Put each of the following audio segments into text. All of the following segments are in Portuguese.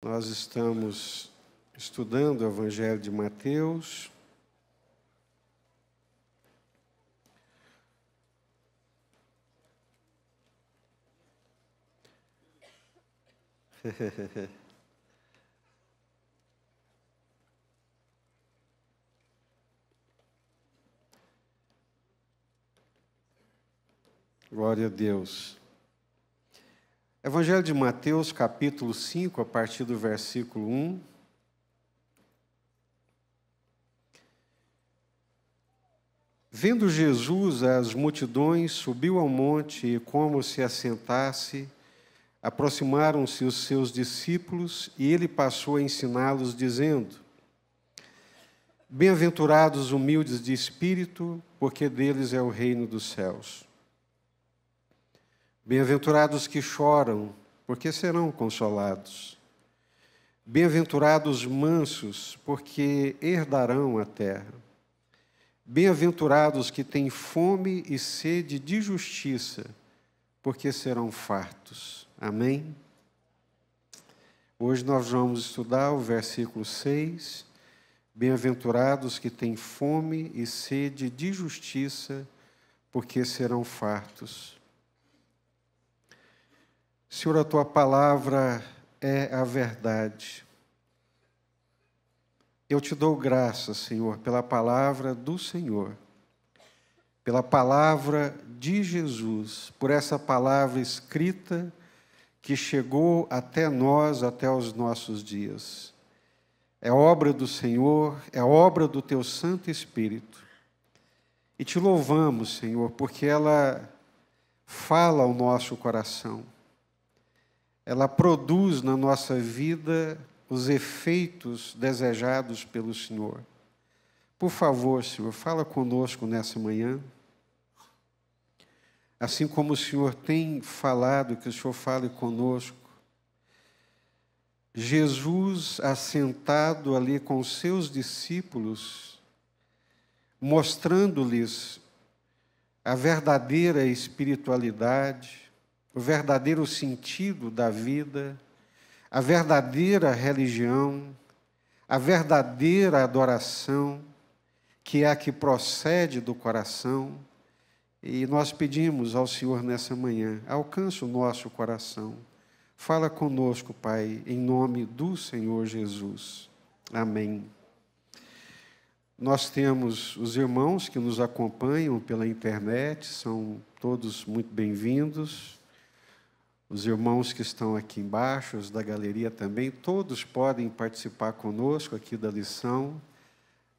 Nós estamos estudando o Evangelho de Mateus. Glória a Deus. Evangelho de Mateus, capítulo 5, a partir do versículo 1. Vendo Jesus as multidões, subiu ao monte e, como se assentasse, aproximaram-se os seus discípulos e ele passou a ensiná-los, dizendo: Bem-aventurados os humildes de espírito, porque deles é o reino dos céus. Bem-aventurados que choram, porque serão consolados. Bem-aventurados os mansos, porque herdarão a terra. Bem-aventurados que têm fome e sede de justiça, porque serão fartos. Amém? Hoje nós vamos estudar o versículo 6. Bem-aventurados que têm fome e sede de justiça, porque serão fartos. Senhor, a Tua palavra é a verdade. Eu te dou graças, Senhor, pela palavra do Senhor, pela palavra de Jesus, por essa palavra escrita que chegou até nós, até os nossos dias. É obra do Senhor, é obra do Teu Santo Espírito. E te louvamos, Senhor, porque ela fala ao nosso coração. Ela produz na nossa vida os efeitos desejados pelo Senhor. Por favor, Senhor, fala conosco nessa manhã. Assim como o Senhor tem falado, que o Senhor fale conosco. Jesus, assentado ali com os seus discípulos, mostrando-lhes a verdadeira espiritualidade, o verdadeiro sentido da vida, a verdadeira religião, a verdadeira adoração, que é a que procede do coração. E nós pedimos ao Senhor nessa manhã, alcance o nosso coração. Fala conosco, Pai, em nome do Senhor Jesus. Amém. Nós temos os irmãos que nos acompanham pela internet, são todos muito bem-vindos. Os irmãos que estão aqui embaixo, os da galeria também, todos podem participar conosco aqui da lição.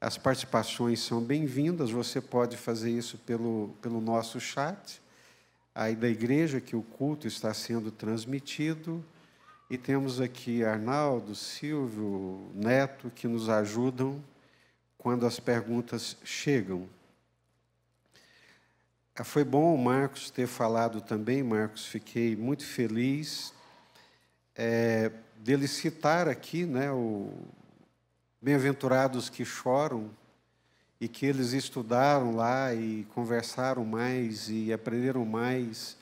As participações são bem-vindas, você pode fazer isso pelo nosso chat, aí da igreja, que o culto está sendo transmitido. E temos aqui Arnaldo, Silvio, Neto, que nos ajudam quando as perguntas chegam. Foi bom o Marcos ter falado também, Marcos, fiquei muito feliz dele citar aqui, né, o Bem-aventurados que choram, e que eles estudaram lá e conversaram mais e aprenderam mais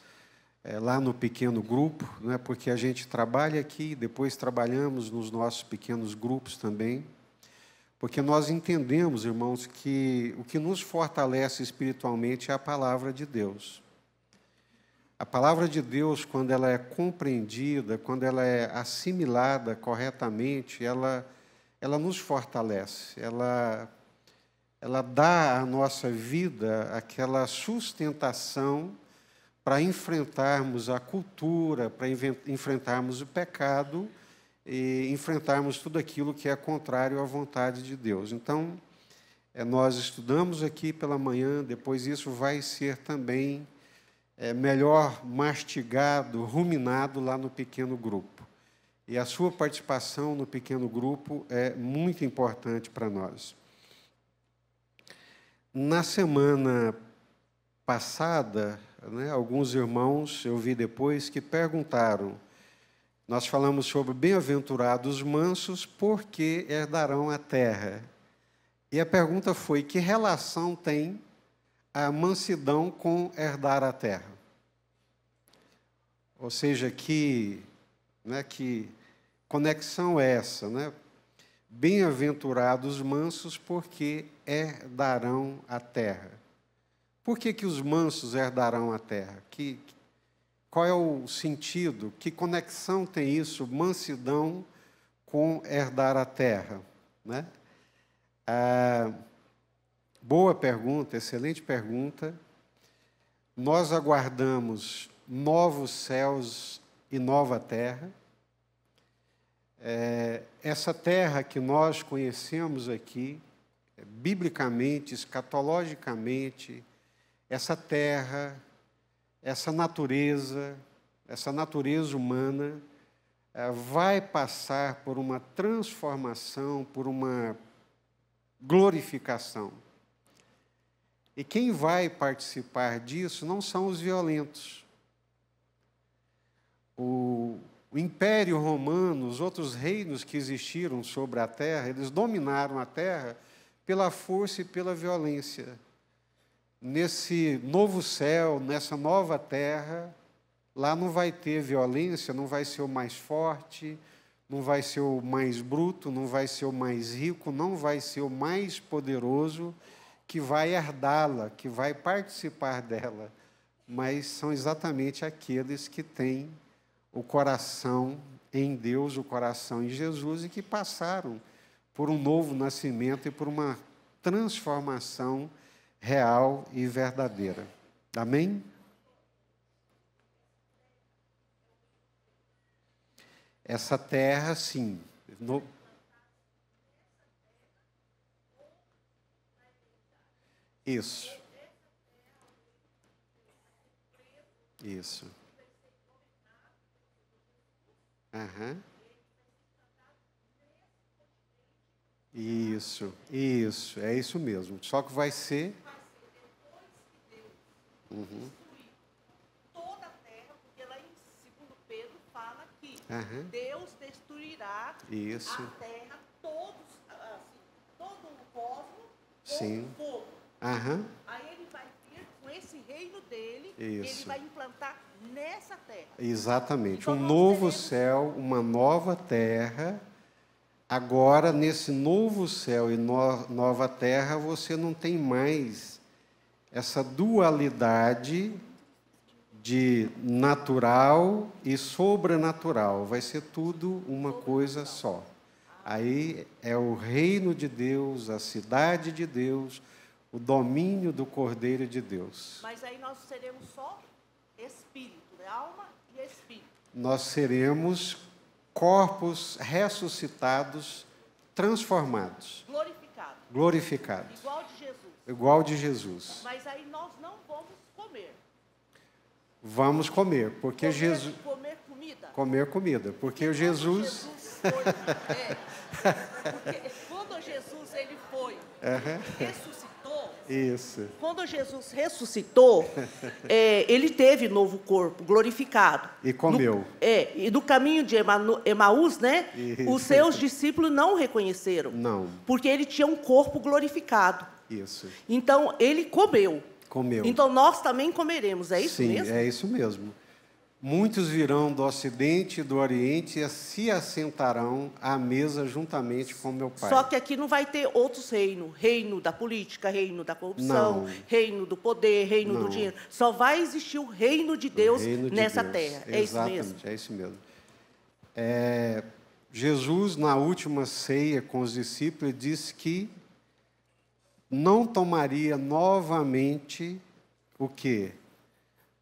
lá no pequeno grupo, né, porque a gente trabalha aqui, depois trabalhamos nos nossos pequenos grupos também, porque nós entendemos, irmãos, que o que nos fortalece espiritualmente é a palavra de Deus. A palavra de Deus, quando ela é compreendida, quando ela é assimilada corretamente, ela nos fortalece, ela dá à nossa vida aquela sustentação para enfrentarmos a cultura, para enfrentarmos o pecado, e enfrentarmos tudo aquilo que é contrário à vontade de Deus. Então, nós estudamos aqui pela manhã, depois isso vai ser também melhor mastigado, ruminado lá no pequeno grupo. E a sua participação no pequeno grupo é muito importante para nós. Na semana passada, né, alguns irmãos, eu vi depois, que perguntaram. Nós falamos sobre bem-aventurados mansos, porque herdarão a terra. E a pergunta foi, que relação tem a mansidão com herdar a terra? Ou seja, que conexão é essa, né? Bem-aventurados os mansos, porque herdarão a terra. Por que os mansos herdarão a terra? Qual é o sentido? Que conexão tem isso, mansidão, com herdar a terra? Né? Boa pergunta, excelente pergunta. Nós aguardamos novos céus e nova terra. Essa terra que nós conhecemos aqui, biblicamente, escatologicamente, essa terra, essa natureza humana, vai passar por uma transformação, por uma glorificação. E quem vai participar disso não são os violentos. O Império Romano, os outros reinos que existiram sobre a terra, eles dominaram a terra pela força e pela violência. Nesse novo céu, nessa nova terra, lá não vai ter violência, não vai ser o mais forte, não vai ser o mais bruto, não vai ser o mais rico, não vai ser o mais poderoso que vai herdá-la, que vai participar dela, mas são exatamente aqueles que têm o coração em Deus, o coração em Jesus, e que passaram por um novo nascimento e por uma transformação real e verdadeira. Amém? Essa terra, sim. Isso. Isso. Aham. Isso, é isso mesmo. Só que vai ser... Toda a terra, porque lá em 2 Pedro fala que Deus destruirá isso. a terra, todo o cosmos, sim. com fogo. Aí ele vai vir com esse reino dele, ele vai implantar nessa terra. Exatamente. Então, um novo céu, uma nova terra. Agora, nesse novo céu e nova terra, você não tem mais essa dualidade de natural e sobrenatural. Vai ser tudo uma coisa só. Aí é o reino de Deus, a cidade de Deus, o domínio do Cordeiro de Deus. Mas aí nós seremos só espírito, né? Alma e espírito. Nós seremos corpos ressuscitados, transformados. Glorificados. Igual de Jesus. Mas aí nós não vamos comer. Vamos comer, porque Jesus... Comer comida. Comer comida, porque Jesus... Porque quando Jesus ele foi, ressuscitou... Isso. Quando Jesus ressuscitou, ele teve novo corpo, glorificado. E comeu. E do caminho de Emaús, né? Isso. Os seus discípulos não o reconheceram. Não. Porque ele tinha um corpo glorificado. Isso. Então, ele comeu. Comeu. Então, nós também comeremos, é isso mesmo? Sim, é isso mesmo. Muitos virão do Ocidente e do Oriente e se assentarão à mesa juntamente com meu Pai. Só que aqui não vai ter outros reinos. Reino da política, reino da corrupção, reino do poder, reino do dinheiro. Só vai existir o reino de Deus nessa terra. É isso mesmo? É isso mesmo. Jesus, na última ceia com os discípulos, disse que não tomaria novamente o quê?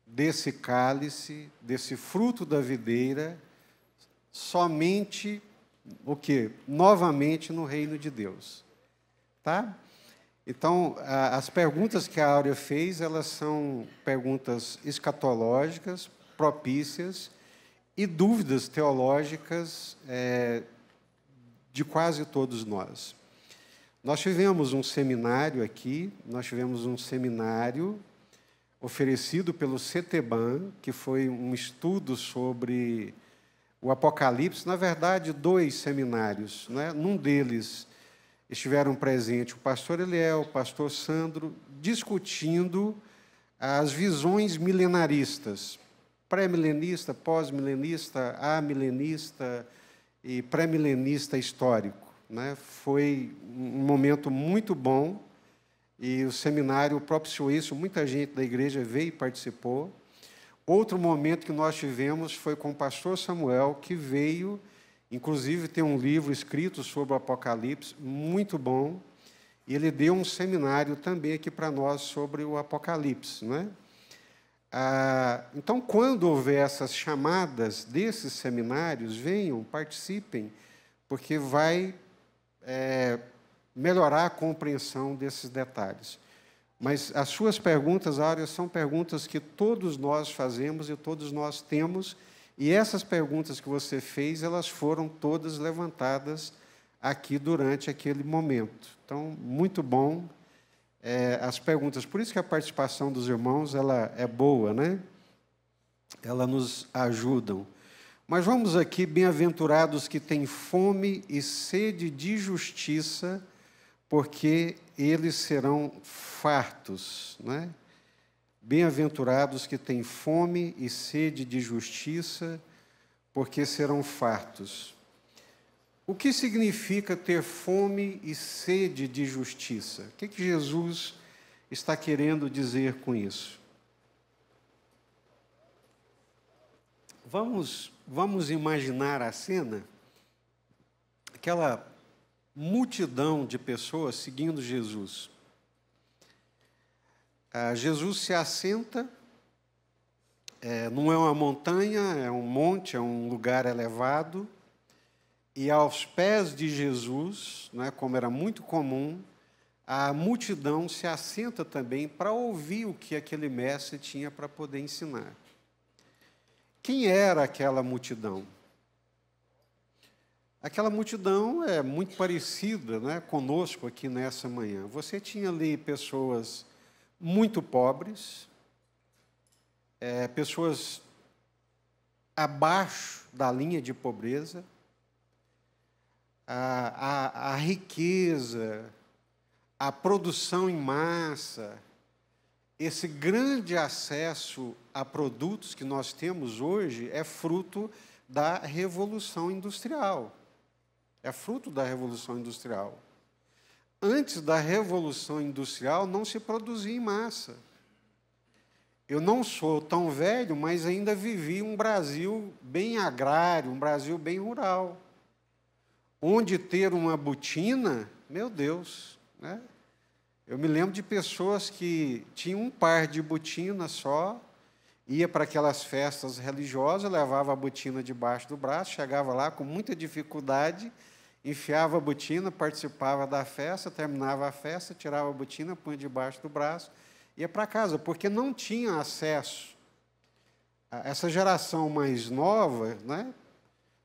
Desse cálice, desse fruto da videira, somente o quê? Novamente no reino de Deus. Tá? Então, as perguntas que a Áurea fez, elas são perguntas escatológicas, propícias, e dúvidas teológicas de quase todos nós. Nós tivemos um seminário aqui, oferecido pelo CETEBAN, que foi um estudo sobre o Apocalipse, na verdade, 2 seminários. Né? Num deles estiveram presentes o pastor Eliel, o pastor Sandro, discutindo as visões milenaristas, pré-milenista, pós-milenista, amilenista e pré-milenista histórico, né? Foi um momento muito bom e o seminário propiciou isso, muita gente da igreja veio e participou. Outro momento que nós tivemos foi com o pastor Samuel, que veio, inclusive tem um livro escrito sobre o Apocalipse, muito bom, e ele deu um seminário também aqui para nós sobre o Apocalipse, né? Então, quando houver essas chamadas desses seminários, venham, participem, porque vai melhorar a compreensão desses detalhes. Mas as suas perguntas, Áurea, são perguntas que todos nós fazemos e todos nós temos, e essas perguntas que você fez, elas foram todas levantadas aqui durante aquele momento. Então, muito bom as perguntas. Por isso que a participação dos irmãos ela é boa, né? Ela nos ajudam. Mas vamos aqui, bem-aventurados que têm fome e sede de justiça, porque eles serão fartos, né? Bem-aventurados que têm fome e sede de justiça, porque serão fartos. O que significa ter fome e sede de justiça? O que Jesus está querendo dizer com isso? Vamos imaginar a cena, aquela multidão de pessoas seguindo Jesus. Jesus se assenta, não é uma montanha, é um monte, é um lugar elevado, e aos pés de Jesus, né, como era muito comum, a multidão se assenta também para ouvir o que aquele mestre tinha para poder ensinar. Quem era aquela multidão? Aquela multidão é muito parecida, né, conosco aqui nessa manhã. Você tinha ali pessoas muito pobres, pessoas abaixo da linha de pobreza, a riqueza, a produção em massa, esse grande acesso a produtos que nós temos hoje é fruto da Revolução Industrial. É fruto da Revolução Industrial. Antes da Revolução Industrial, não se produzia em massa. Eu não sou tão velho, mas ainda vivi um Brasil bem agrário, um Brasil bem rural, onde ter uma botina, meu Deus, né? Eu me lembro de pessoas que tinham um par de botina só, ia para aquelas festas religiosas, levava a botina debaixo do braço, chegava lá com muita dificuldade, enfiava a botina, participava da festa, terminava a festa, tirava a botina, punha debaixo do braço, ia para casa, porque não tinha acesso. Essa geração mais nova, né,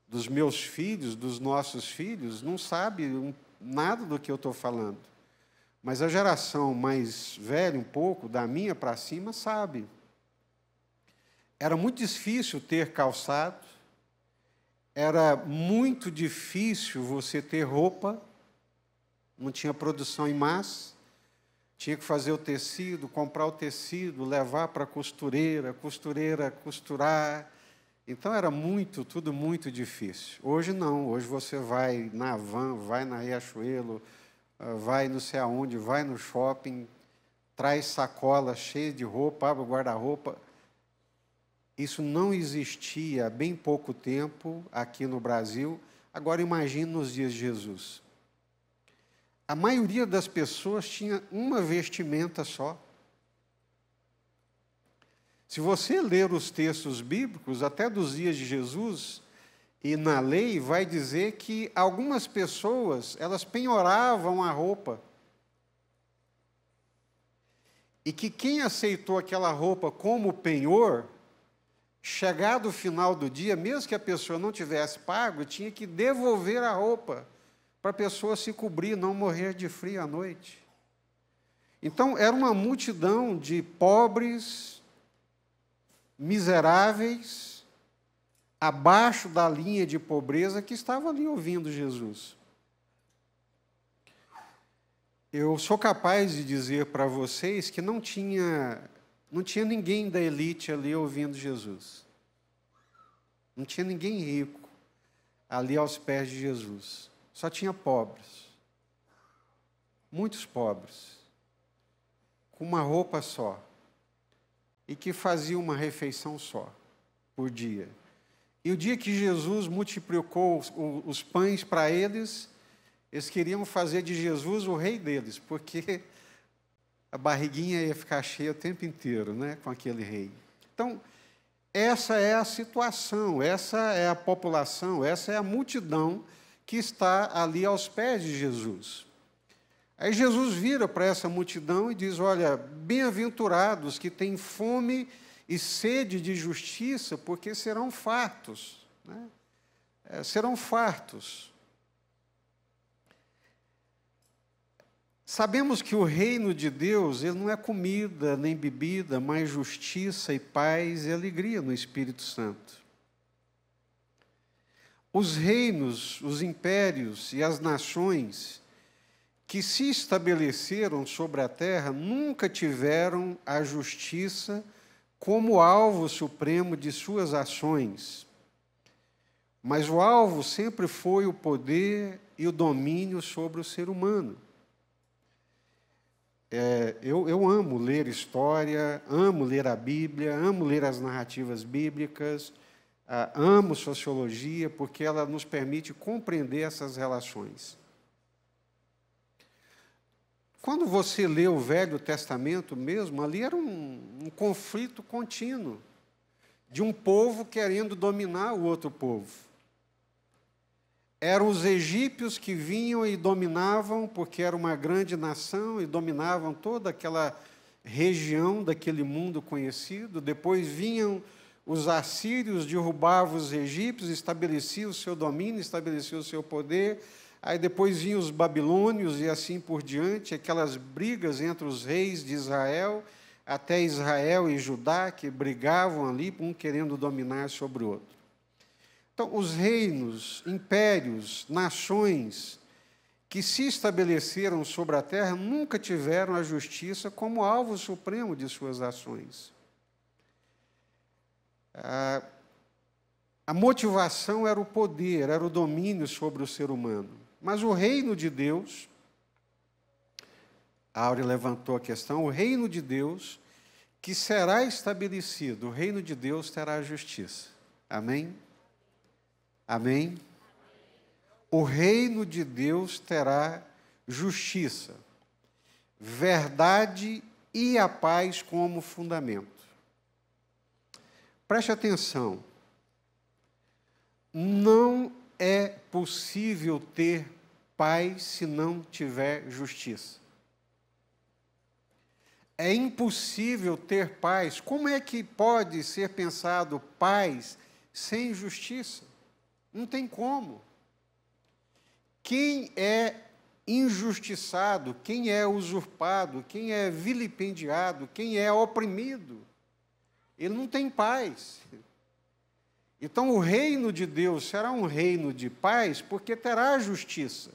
dos meus filhos, dos nossos filhos, não sabe nada do que eu estou falando. Mas a geração mais velha, um pouco, da minha para cima, sabe. Era muito difícil ter calçado, era muito difícil você ter roupa, não tinha produção em massa, tinha que fazer o tecido, comprar o tecido, levar para a costureira costurar. Então era tudo muito difícil. Hoje não, hoje você vai na Van, vai na Riachuelo, vai não sei aonde, vai no shopping, traz sacola cheia de roupa, abre o guarda-roupa. Isso não existia há bem pouco tempo aqui no Brasil. Agora imagine nos dias de Jesus. A maioria das pessoas tinha uma vestimenta só. Se você ler os textos bíblicos, até dos dias de Jesus, e na lei vai dizer que algumas pessoas, elas penhoravam a roupa. E que quem aceitou aquela roupa como penhor, chegado o final do dia, mesmo que a pessoa não tivesse pago, tinha que devolver a roupa para a pessoa se cobrir, não morrer de frio à noite. Então, era uma multidão de pobres, miseráveis, abaixo da linha de pobreza, que estavam ali ouvindo Jesus. Eu sou capaz de dizer para vocês que não tinha ninguém da elite ali ouvindo Jesus. Não tinha ninguém rico. ali aos pés de Jesus. Só tinha pobres, muitos pobres, com uma roupa só, e que faziam uma refeição só por dia. E o dia que Jesus multiplicou os pães para eles, eles queriam fazer de Jesus o rei deles, porque a barriguinha ia ficar cheia o tempo inteiro, né, com aquele rei. Então, essa é a situação, essa é a população, essa é a multidão que está ali aos pés de Jesus. Aí Jesus vira para essa multidão e diz: olha, bem-aventurados que têm fome e sede de justiça, porque serão fartos, né? Serão fartos. Sabemos que o reino de Deus, ele não é comida nem bebida, mas justiça e paz e alegria no Espírito Santo. Os reinos, os impérios e as nações que se estabeleceram sobre a terra nunca tiveram a justiça como alvo supremo de suas ações. Mas o alvo sempre foi o poder e o domínio sobre o ser humano. Eu amo ler história, amo ler a Bíblia, amo ler as narrativas bíblicas, amo sociologia, porque ela nos permite compreender essas relações. Quando você lê o Velho Testamento mesmo, ali era um conflito contínuo de um povo querendo dominar o outro povo. Eram os egípcios que vinham e dominavam, porque era uma grande nação, e dominavam toda aquela região daquele mundo conhecido. Depois vinham os assírios, derrubavam os egípcios, estabeleciam o seu domínio, estabeleciam o seu poder. Aí depois vinham os babilônios e assim por diante, aquelas brigas entre os reis de Israel, até Israel e Judá, que brigavam ali, um querendo dominar sobre o outro. Então, os reinos, impérios, nações que se estabeleceram sobre a terra nunca tiveram a justiça como alvo supremo de suas ações. A motivação era o poder, era o domínio sobre o ser humano. Mas o reino de Deus, a Áurea levantou a questão, o reino de Deus que será estabelecido, o reino de Deus terá a justiça. Amém? Amém? O reino de Deus terá justiça, verdade e a paz como fundamento. Preste atenção. Não é possível ter paz se não tiver justiça. É impossível ter paz. Como é que pode ser pensado paz sem justiça? Não tem como. Quem é injustiçado, quem é usurpado, quem é vilipendiado, quem é oprimido, ele não tem paz. Então, o reino de Deus será um reino de paz, porque terá justiça.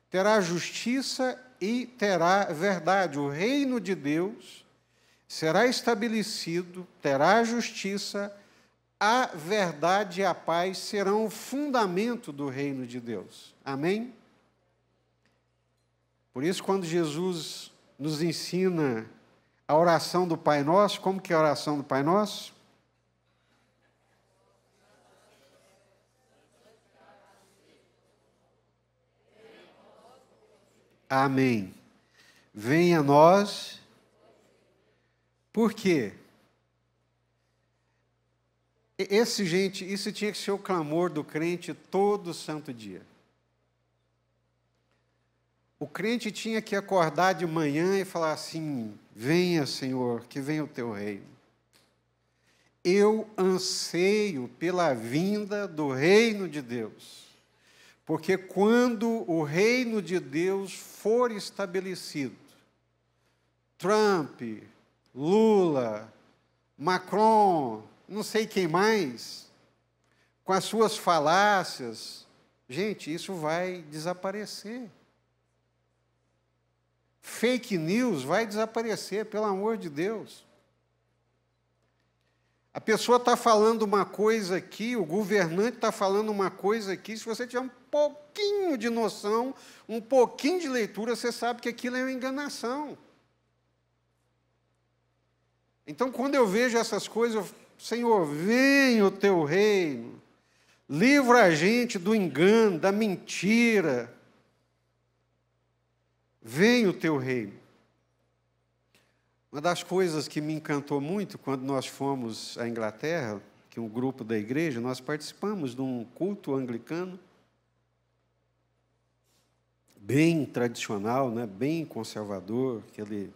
Terá justiça e terá verdade. O reino de Deus será estabelecido, terá justiça, a verdade e a paz serão o fundamento do reino de Deus. Amém? Por isso, quando Jesus nos ensina a oração do Pai Nosso, como que é a oração do Pai Nosso? Amém. Venha a nós. Por quê? Isso tinha que ser o clamor do crente todo santo dia. O crente tinha que acordar de manhã e falar assim: venha, Senhor, que venha o teu reino. Eu anseio pela vinda do reino de Deus. Porque quando o reino de Deus for estabelecido, Trump, Lula, Macron, não sei quem mais, com as suas falácias, gente, isso vai desaparecer. Fake news vai desaparecer, pelo amor de Deus. A pessoa está falando uma coisa aqui, o governante está falando uma coisa aqui. Se você tiver um pouquinho de noção, um pouquinho de leitura, você sabe que aquilo é uma enganação. Então, quando eu vejo essas coisas, Senhor, venha o teu reino, livra a gente do engano, da mentira. Venha o teu reino. Uma das coisas que me encantou muito quando nós fomos à Inglaterra, que um grupo da igreja, nós participamos de um culto anglicano, bem tradicional, né? Bem conservador, aquele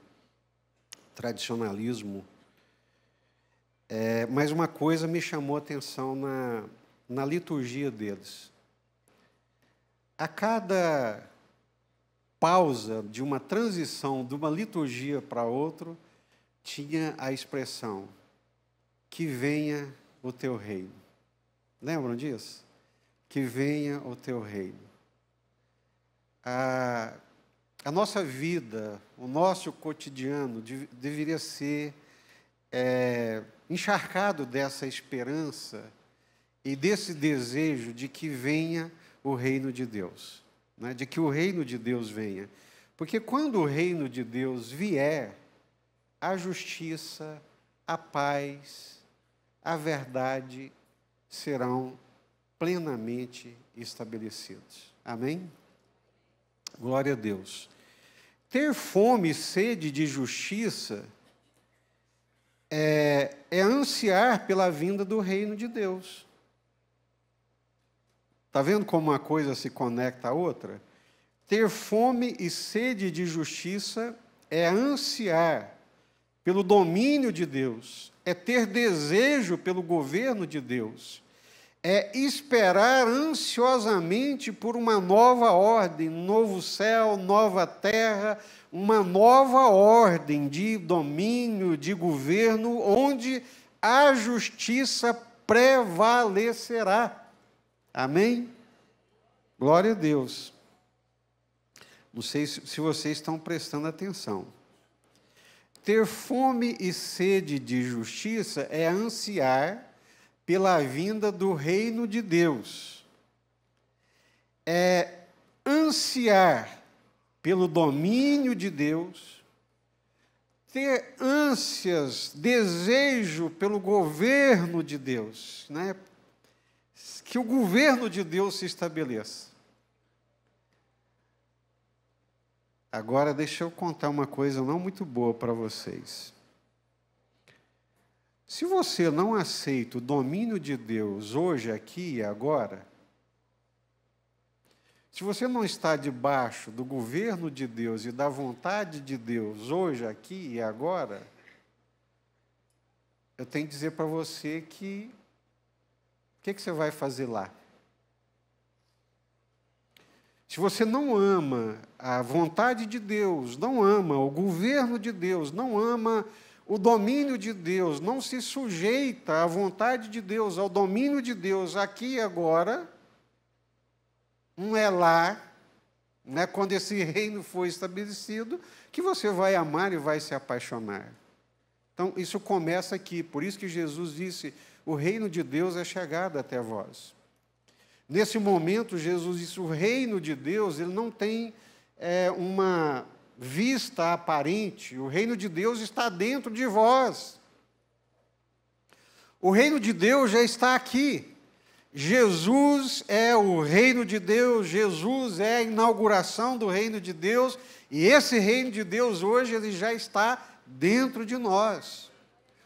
tradicionalismo. Mas uma coisa me chamou a atenção na liturgia deles. A cada pausa de uma transição de uma liturgia para outra, tinha a expressão, que venha o teu reino. Lembram disso? Que venha o teu reino. A nossa vida, o nosso cotidiano deveria ser encharcado dessa esperança e desse desejo de que venha o reino de Deus, né? De que o reino de Deus venha. Porque quando o reino de Deus vier, a justiça, a paz, a verdade serão plenamente estabelecidos. Amém? Glória a Deus. Ter fome e sede de justiça é ansiar pela vinda do reino de Deus. Está vendo como uma coisa se conecta à outra? Ter fome e sede de justiça é ansiar pelo domínio de Deus, é ter desejo pelo governo de Deus, é esperar ansiosamente por uma nova ordem, novo céu, nova terra, uma nova ordem de domínio, de governo, onde a justiça prevalecerá. Amém? Glória a Deus. Não sei se vocês estão prestando atenção. Ter fome e sede de justiça é ansiar pela vinda do reino de Deus. É ansiar pelo domínio de Deus, ter ânsias, desejo pelo governo de Deus, né? Que o governo de Deus se estabeleça. Agora, deixa eu contar uma coisa não muito boa para vocês. Se você não aceita o domínio de Deus hoje, aqui e agora, se você não está debaixo do governo de Deus e da vontade de Deus hoje, aqui e agora, eu tenho que dizer para você que o que você vai fazer lá? Se você não ama a vontade de Deus, não ama o governo de Deus, não ama o domínio de Deus, não se sujeita à vontade de Deus, ao domínio de Deus aqui e agora, não é lá, não é quando esse reino for estabelecido, que você vai amar e vai se apaixonar. Então, isso começa aqui, por isso que Jesus disse, o reino de Deus é chegado até vós. Nesse momento, Jesus disse, o reino de Deus, ele não tem uma vista aparente, o reino de Deus está dentro de vós. O reino de Deus já está aqui. Jesus é o reino de Deus, Jesus é a inauguração do reino de Deus, e esse reino de Deus hoje, ele já está dentro de nós.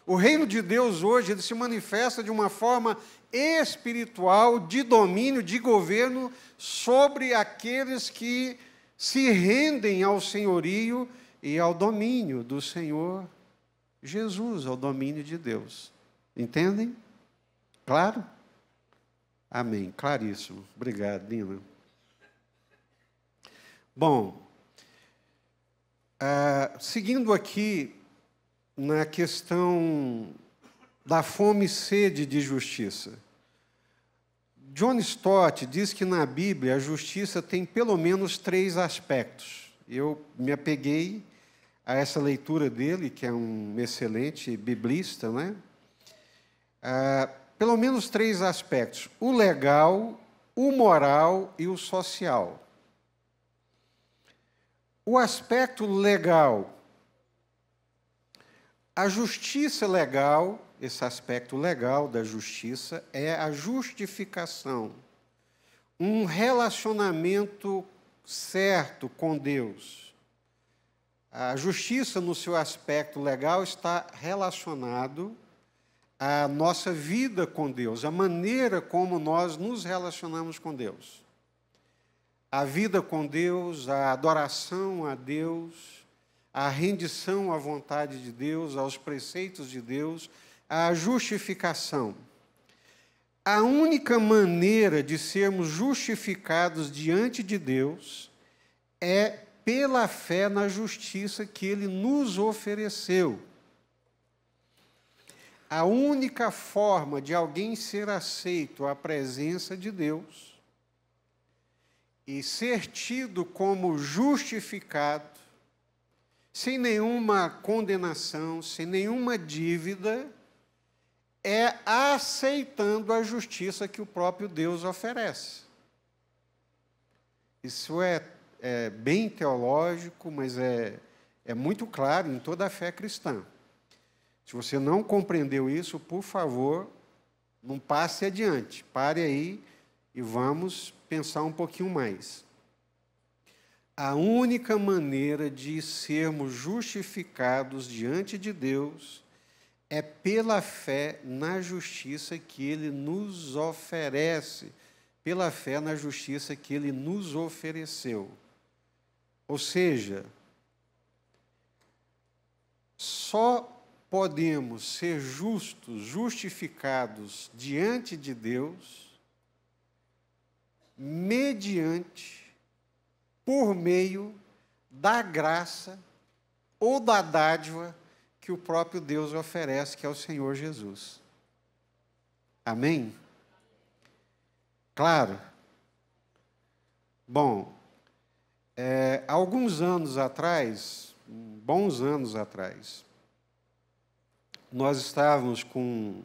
O reino de Deus hoje, ele se manifesta de uma forma espiritual, de domínio, de governo, sobre aqueles que se rendem ao senhorio e ao domínio do Senhor Jesus, ao domínio de Deus. Entendem? Claro? Amém. Claríssimo. Obrigado, Nina. Bom, seguindo aqui na questão da fome e sede de justiça. John Stott diz que na Bíblia a justiça tem pelo menos 3 aspectos. Eu me apeguei a essa leitura dele, que é um excelente biblista, né? pelo menos 3 aspectos: o legal, o moral e o social. O aspecto legal, a justiça legal, esse aspecto legal da justiça é a justificação, um relacionamento certo com Deus. A justiça, no seu aspecto legal, está relacionado à nossa vida com Deus, a maneira como nós nos relacionamos com Deus. A vida com Deus, a adoração a Deus, a rendição à vontade de Deus, aos preceitos de Deus, a justificação. A única maneira de sermos justificados diante de Deus é pela fé na justiça que Ele nos ofereceu. A única forma de alguém ser aceito à presença de Deus e ser tido como justificado, sem nenhuma condenação, sem nenhuma dívida, é aceitando a justiça que o próprio Deus oferece. Isso é bem teológico, mas é muito claro em toda a fé cristã. Se você não compreendeu isso, por favor, não passe adiante. Pare aí e vamos pensar um pouquinho mais. A única maneira de sermos justificados diante de Deus é pela fé na justiça que Ele nos oferece, pela fé na justiça que Ele nos ofereceu. Ou seja, só podemos ser justos, justificados diante de Deus, mediante, por meio da graça ou da dádiva que o próprio Deus oferece, que é o Senhor Jesus. Amém? Claro. Bom, há alguns anos atrás, bons anos atrás, nós estávamos com...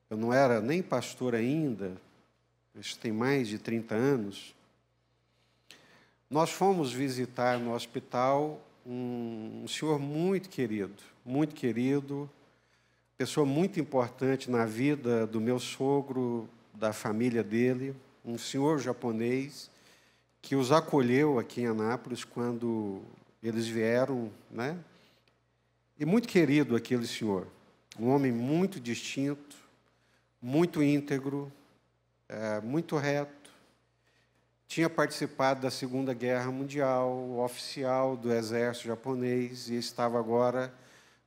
Eu não era nem pastor ainda, isso tem mais de 30 anos. Nós fomos visitar no hospital um senhor muito querido, pessoa muito importante na vida do meu sogro, da família dele, um senhor japonês que os acolheu aqui em Anápolis quando eles vieram, né? E muito querido aquele senhor, um homem muito distinto, muito íntegro, muito reto. Tinha participado da Segunda Guerra Mundial, oficial do exército japonês, e estava agora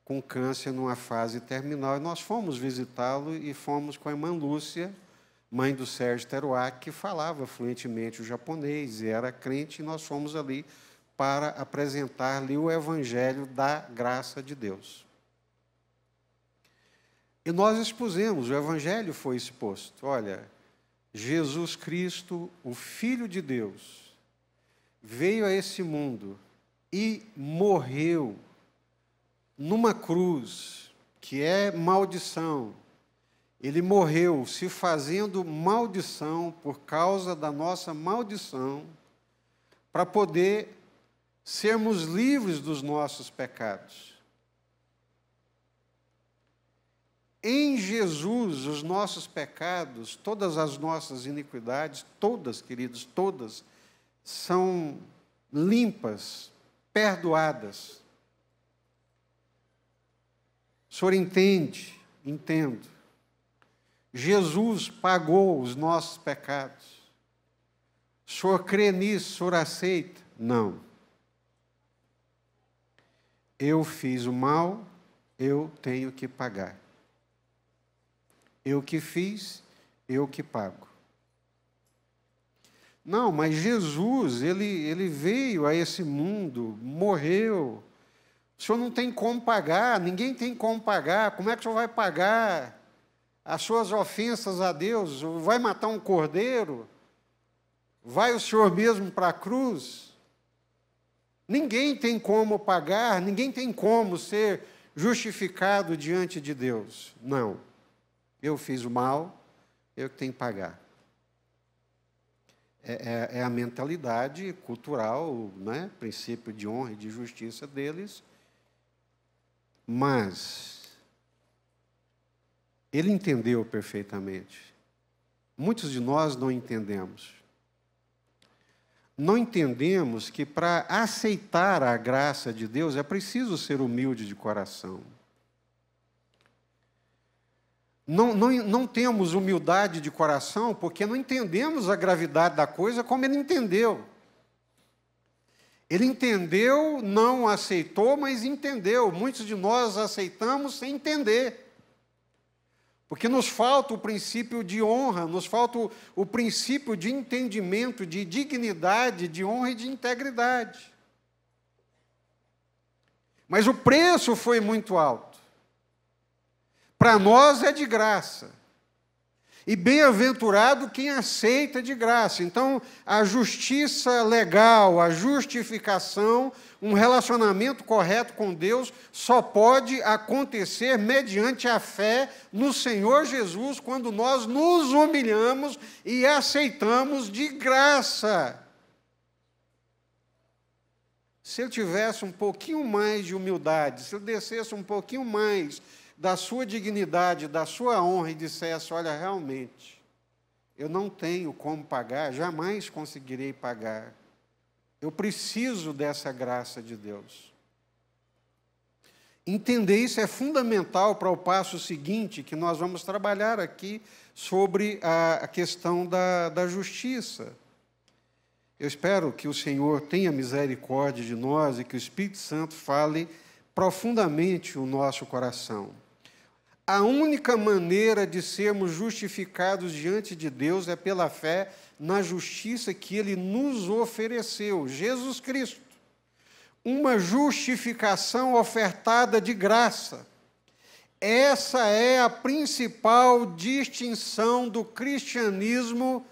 com câncer numa fase terminal. E nós fomos visitá-lo e fomos com a irmã Lúcia, mãe do Sérgio Teruaki, que falava fluentemente o japonês e era crente, e nós fomos ali para apresentar-lhe o Evangelho da graça de Deus. E nós expusemos, o Evangelho foi exposto. Olha, Jesus Cristo, o Filho de Deus, veio a esse mundo e morreu numa cruz, que é maldição. Ele morreu se fazendo maldição por causa da nossa maldição, para poder sermos livres dos nossos pecados. Em Jesus, os nossos pecados, todas as nossas iniquidades, todas, queridos, todas, são limpas, perdoadas. O senhor entende? Entendo. Jesus pagou os nossos pecados. O senhor crê nisso? O senhor aceita? Não. Eu fiz o mal, eu tenho que pagar. Eu que fiz, eu que pago. Não, mas Jesus, ele veio a esse mundo, morreu. O senhor não tem como pagar, ninguém tem como pagar. Como é que o senhor vai pagar as suas ofensas a Deus? Vai matar um cordeiro? Vai o senhor mesmo para a cruz? Ninguém tem como pagar, ninguém tem como ser justificado diante de Deus. Não. Eu fiz o mal, eu que tenho que pagar. É a mentalidade cultural, né? Princípio de honra e de justiça deles. Mas ele entendeu perfeitamente. Muitos de nós não entendemos. Não entendemos que para aceitar a graça de Deus é preciso ser humilde de coração. Não temos humildade de coração porque não entendemos a gravidade da coisa como ele entendeu. Ele entendeu, não aceitou, mas entendeu. Muitos de nós aceitamos sem entender. Porque nos falta o princípio de honra, nos falta o princípio de entendimento, de dignidade, de honra e de integridade. Mas o preço foi muito alto. Para nós é de graça. E bem-aventurado quem aceita de graça. Então, a justiça legal, a justificação, um relacionamento correto com Deus, só pode acontecer mediante a fé no Senhor Jesus, quando nós nos humilhamos e aceitamos de graça. Se ele tivesse um pouquinho mais de humildade, se ele descesse um pouquinho mais da sua dignidade, da sua honra e dissesse, olha, realmente, eu não tenho como pagar, jamais conseguirei pagar. Eu preciso dessa graça de Deus. Entender isso é fundamental para o passo seguinte, que nós vamos trabalhar aqui sobre a questão da justiça. Eu espero que o Senhor tenha misericórdia de nós e que o Espírito Santo fale profundamente o nosso coração. A única maneira de sermos justificados diante de Deus é pela fé na justiça que Ele nos ofereceu, Jesus Cristo. Uma justificação ofertada de graça. Essa é a principal distinção do cristianismo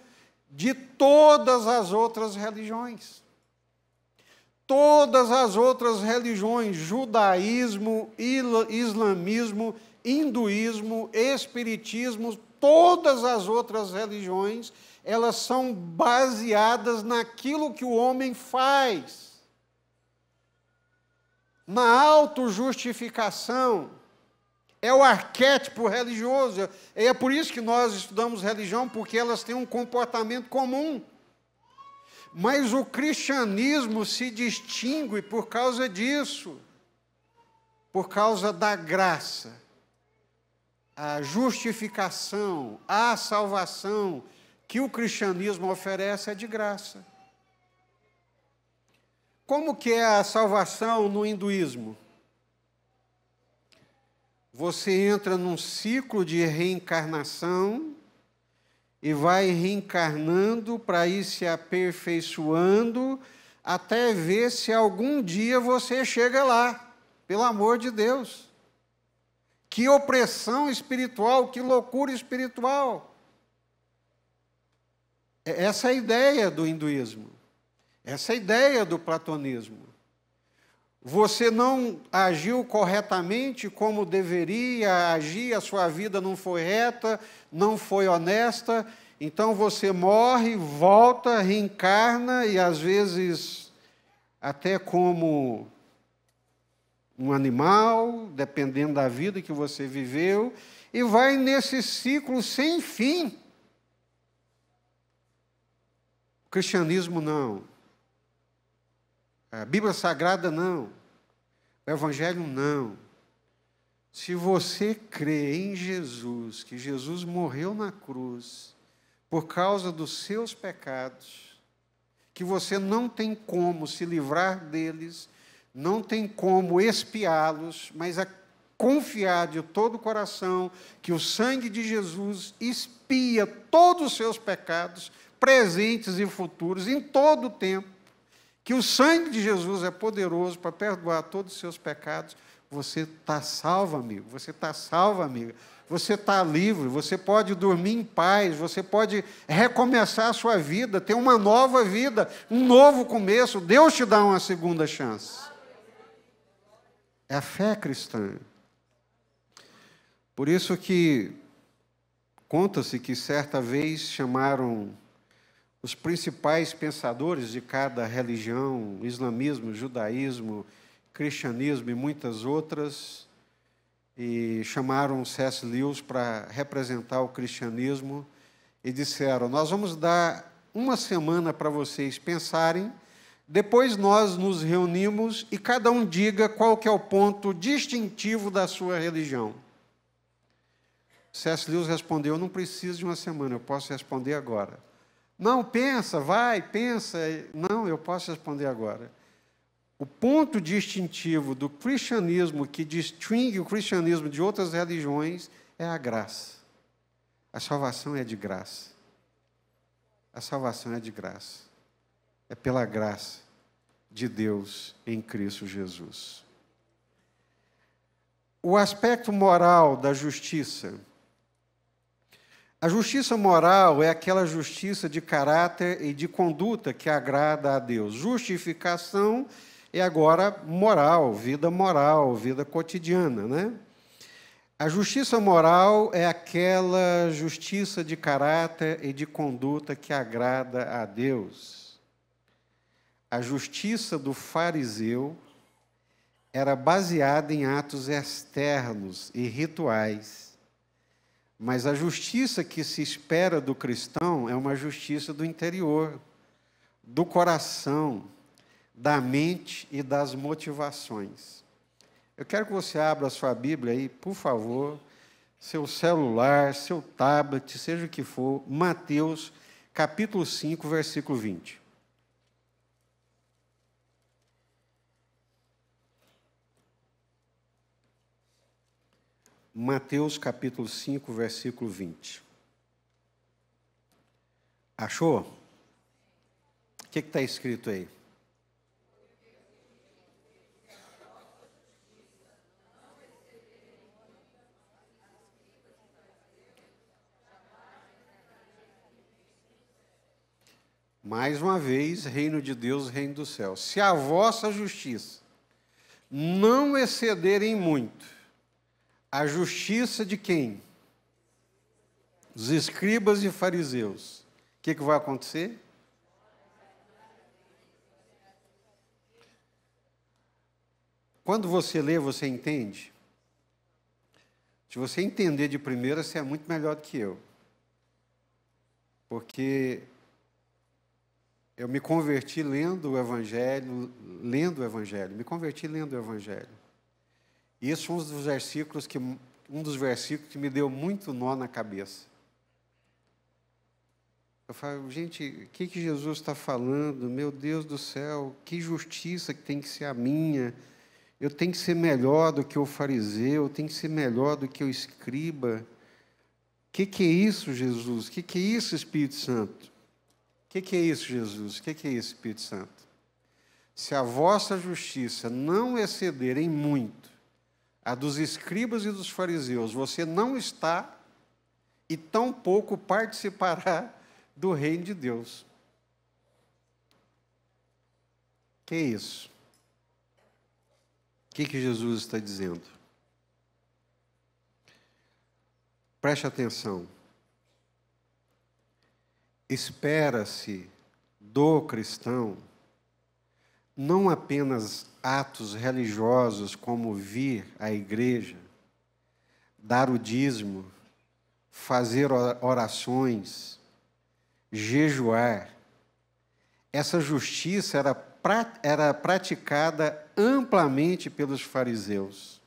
de todas as outras religiões. Todas as outras religiões, judaísmo, islamismo, hinduísmo, espiritismo, todas as outras religiões, elas são baseadas naquilo que o homem faz, na autojustificação. É o arquétipo religioso. É por isso que nós estudamos religião, porque elas têm um comportamento comum. Mas o cristianismo se distingue por causa disso, por causa da graça. A justificação, a salvação que o cristianismo oferece é de graça. Como que é a salvação no hinduísmo? Você entra num ciclo de reencarnação e vai reencarnando para ir se aperfeiçoando até ver se algum dia você chega lá, pelo amor de Deus. Que opressão espiritual, que loucura espiritual. Essa é a ideia do hinduísmo. Essa é a ideia do platonismo. Você não agiu corretamente como deveria agir, a sua vida não foi reta, não foi honesta, então você morre, volta, reencarna e às vezes até como um animal, dependendo da vida que você viveu, e vai nesse ciclo sem fim. O cristianismo não. A Bíblia Sagrada não. O Evangelho não. Se você crê em Jesus, que Jesus morreu na cruz por causa dos seus pecados, que você não tem como se livrar deles, não tem como expiá-los, mas a confiar de todo o coração que o sangue de Jesus expia todos os seus pecados, presentes e futuros, em todo o tempo, que o sangue de Jesus é poderoso para perdoar todos os seus pecados, você está salvo, amigo, você está salva, amiga, você está livre, você pode dormir em paz, você pode recomeçar a sua vida, ter uma nova vida, um novo começo, Deus te dá uma segunda chance. É a fé cristã. Por isso que Conta-se que certa vez chamaram os principais pensadores de cada religião, islamismo, judaísmo, cristianismo e muitas outras, e chamaram C.S. Lewis para representar o cristianismo e disseram: nós vamos dar uma semana para vocês pensarem, depois nós nos reunimos e cada um diga qual que é o ponto distintivo da sua religião. C.S. Lewis respondeu: eu não preciso de uma semana, eu posso responder agora. Não, pensa, vai, pensa. Não, eu posso responder agora. O ponto distintivo do cristianismo, que distingue o cristianismo de outras religiões, é a graça. A salvação é de graça. A salvação é de graça. É pela graça de Deus em Cristo Jesus. O aspecto moral da justiça. A justiça moral é aquela justiça de caráter e de conduta que agrada a Deus. Justificação é agora moral, vida cotidiana, né? A justiça moral é aquela justiça de caráter e de conduta que agrada a Deus. A justiça do fariseu era baseada em atos externos e rituais. Mas a justiça que se espera do cristão é uma justiça do interior, do coração, da mente e das motivações. Eu quero que você abra a sua Bíblia aí, por favor, seu celular, seu tablet, seja o que for, Mateus, capítulo 5, versículo 20. Mateus capítulo 5, versículo 20. Achou? O que está escrito aí? Mais uma vez, reino de Deus, reino do céu. Se a vossa justiça não excederem muito a justiça de quem? Os escribas e fariseus. O que vai acontecer? Quando você lê, você entende? Se você entender de primeira, você é muito melhor do que eu. Porque eu me converti lendo o Evangelho, me converti lendo o Evangelho. E esse foi um dos versículos que me deu muito nó na cabeça. Eu falo, gente, o que Jesus está falando? Meu Deus do céu, que justiça que tem que ser a minha. Eu tenho que ser melhor do que o fariseu, eu tenho que ser melhor do que o escriba. O que é isso, Jesus? O que é isso, Espírito Santo? O que é isso, Jesus? O que é isso, Espírito Santo? Se a vossa justiça não exceder em muito a dos escribas e dos fariseus, você não está e tampouco participará do reino de Deus. Que é isso? O que Jesus está dizendo? Preste atenção. Espera-se do cristão não apenas atos religiosos como vir à igreja, dar o dízimo, fazer orações, jejuar. Essa justiça era praticada amplamente pelos fariseus.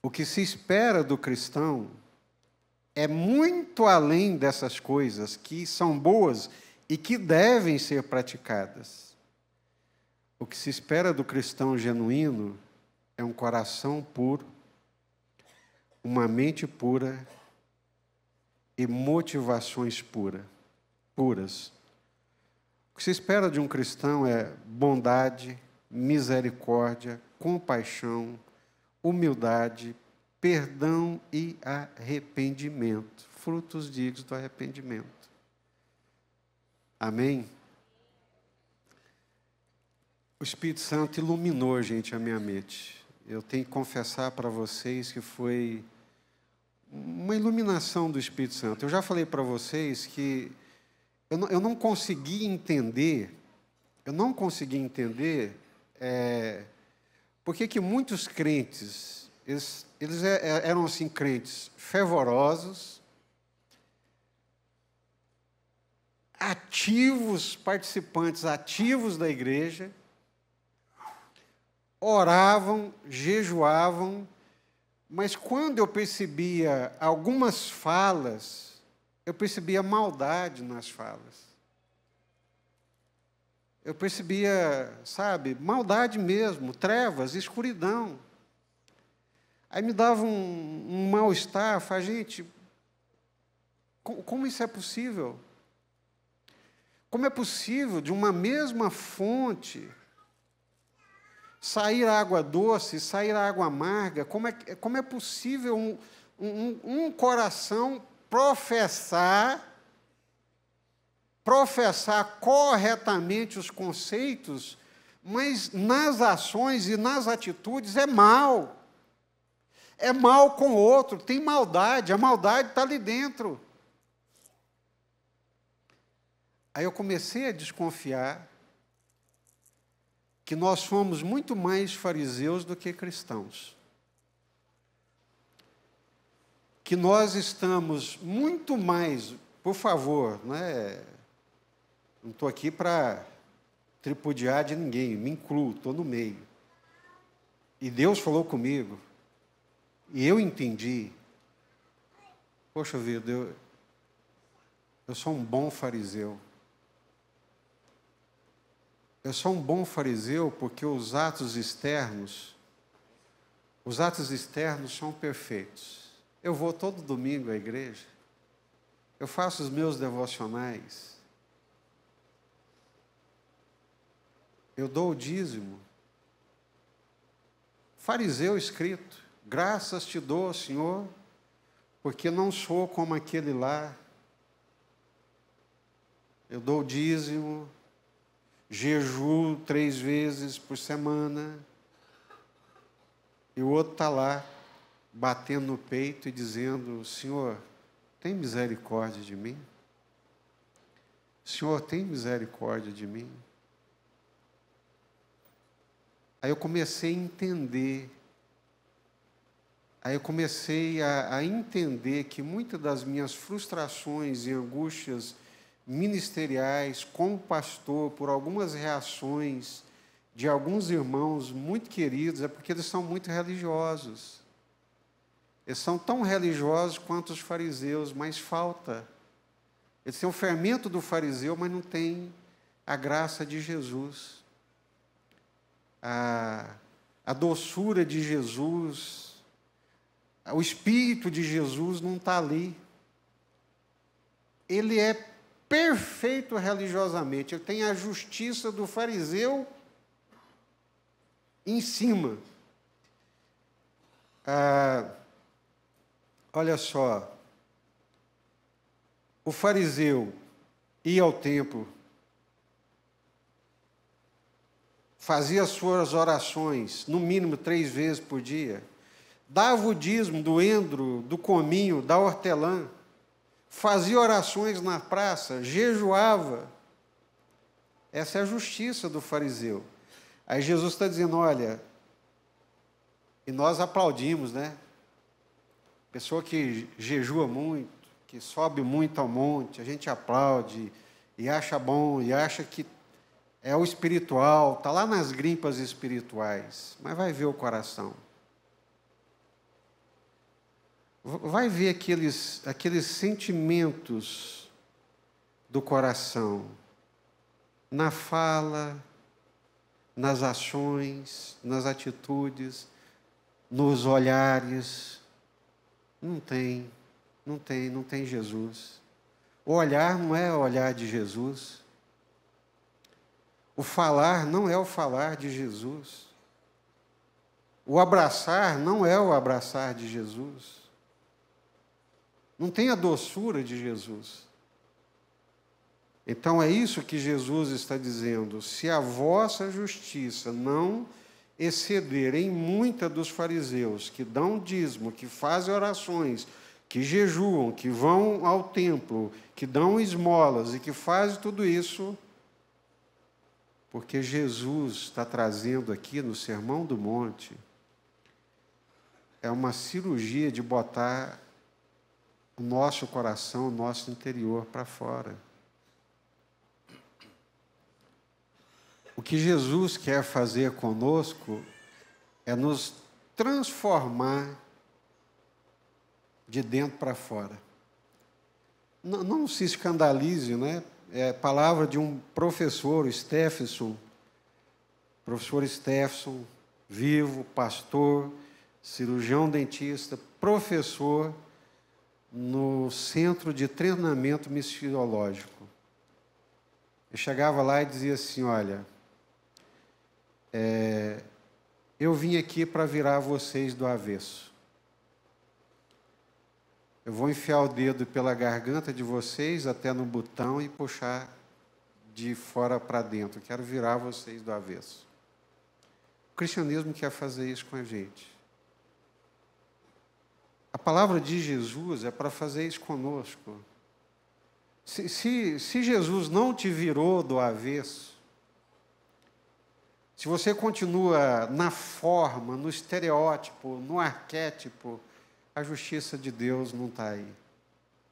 O que se espera do cristão é muito além dessas coisas que são boas e que devem ser praticadas. O que se espera do cristão genuíno é um coração puro, uma mente pura e motivações puras. O que se espera de um cristão é bondade, misericórdia, compaixão, humildade, perdão e arrependimento, frutos dignos do arrependimento. Amém? O Espírito Santo iluminou, gente, a minha mente. Eu tenho que confessar para vocês que foi uma iluminação do Espírito Santo. Eu já falei para vocês que eu não consegui entender, por que muitos crentes, eles eram assim, crentes fervorosos, ativos, participantes ativos da igreja, oravam, jejuavam, mas quando eu percebia algumas falas, eu percebia maldade nas falas. Eu percebia, sabe, maldade mesmo, trevas, escuridão. Aí me dava um mal-estar, falei, gente, como isso é possível? Como é possível de uma mesma fonte sair água doce, sair água amarga? Como é possível um coração professar corretamente os conceitos, mas nas ações e nas atitudes é mal. É mal com o outro, tem maldade, a maldade está ali dentro. Aí eu comecei a desconfiar que nós somos muito mais fariseus do que cristãos. Que nós estamos muito mais, por favor, né? Não estou aqui para tripudiar de ninguém, me incluo, estou no meio. E Deus falou comigo, e eu entendi. Poxa vida, eu sou um bom fariseu. Eu sou um bom fariseu porque os atos externos são perfeitos. Eu vou todo domingo à igreja, eu faço os meus devocionais, eu dou o dízimo. Fariseu escrito, graças te dou, Senhor, porque não sou como aquele lá. Eu dou o dízimo, jejuo 3 vezes por semana, e o outro está lá, batendo no peito e dizendo, Senhor, tem misericórdia de mim? Senhor, tem misericórdia de mim? Aí eu comecei a entender, a entender que muitas das minhas frustrações e angústias ministeriais, como pastor, por algumas reações de alguns irmãos muito queridos, é porque eles são muito religiosos. Eles são tão religiosos quanto os fariseus, mas falta. Eles têm o fermento do fariseu, mas não têm a graça de Jesus. A doçura de Jesus, o Espírito de Jesus não está ali. Ele é perfeito religiosamente, ele tem a justiça do fariseu em cima. Olha só, o fariseu ia ao templo, fazia as suas orações, no mínimo 3 vezes por dia, dava o dízimo do endro, do cominho, da hortelã, fazia orações na praça, jejuava. Essa é a justiça do fariseu. Aí Jesus está dizendo, olha, e nós aplaudimos, né? Pessoa que jejua muito, que sobe muito ao monte, a gente aplaude e acha bom, e acha que é o espiritual, está lá nas grimpas espirituais, mas vai ver o coração. Vai ver aqueles sentimentos do coração, na fala, nas ações, nas atitudes, nos olhares. Não tem Jesus. O olhar não é o olhar de Jesus. O falar não é o falar de Jesus. O abraçar não é o abraçar de Jesus. Não tem a doçura de Jesus. Então é isso que Jesus está dizendo. Se a vossa justiça não exceder em muita dos fariseus, que dão dízimo, que fazem orações, que jejuam, que vão ao templo, que dão esmolas e que fazem tudo isso, porque Jesus está trazendo aqui no Sermão do Monte, é uma cirurgia de botar o nosso coração, o nosso interior para fora. O que Jesus quer fazer conosco é nos transformar de dentro para fora. Não se escandalize, né? É palavra de um professor, professor Stephenson, vivo, pastor, cirurgião dentista, professor no Centro de Treinamento Missiológico. Eu chegava lá e dizia assim, olha, eu vim aqui para virar vocês do avesso. Eu vou enfiar o dedo pela garganta de vocês até no botão e puxar de fora para dentro. Quero virar vocês do avesso. O cristianismo quer fazer isso com a gente. A palavra de Jesus é para fazer isso conosco. Se Jesus não te virou do avesso, se você continua na forma, no estereótipo, no arquétipo, a justiça de Deus não está aí.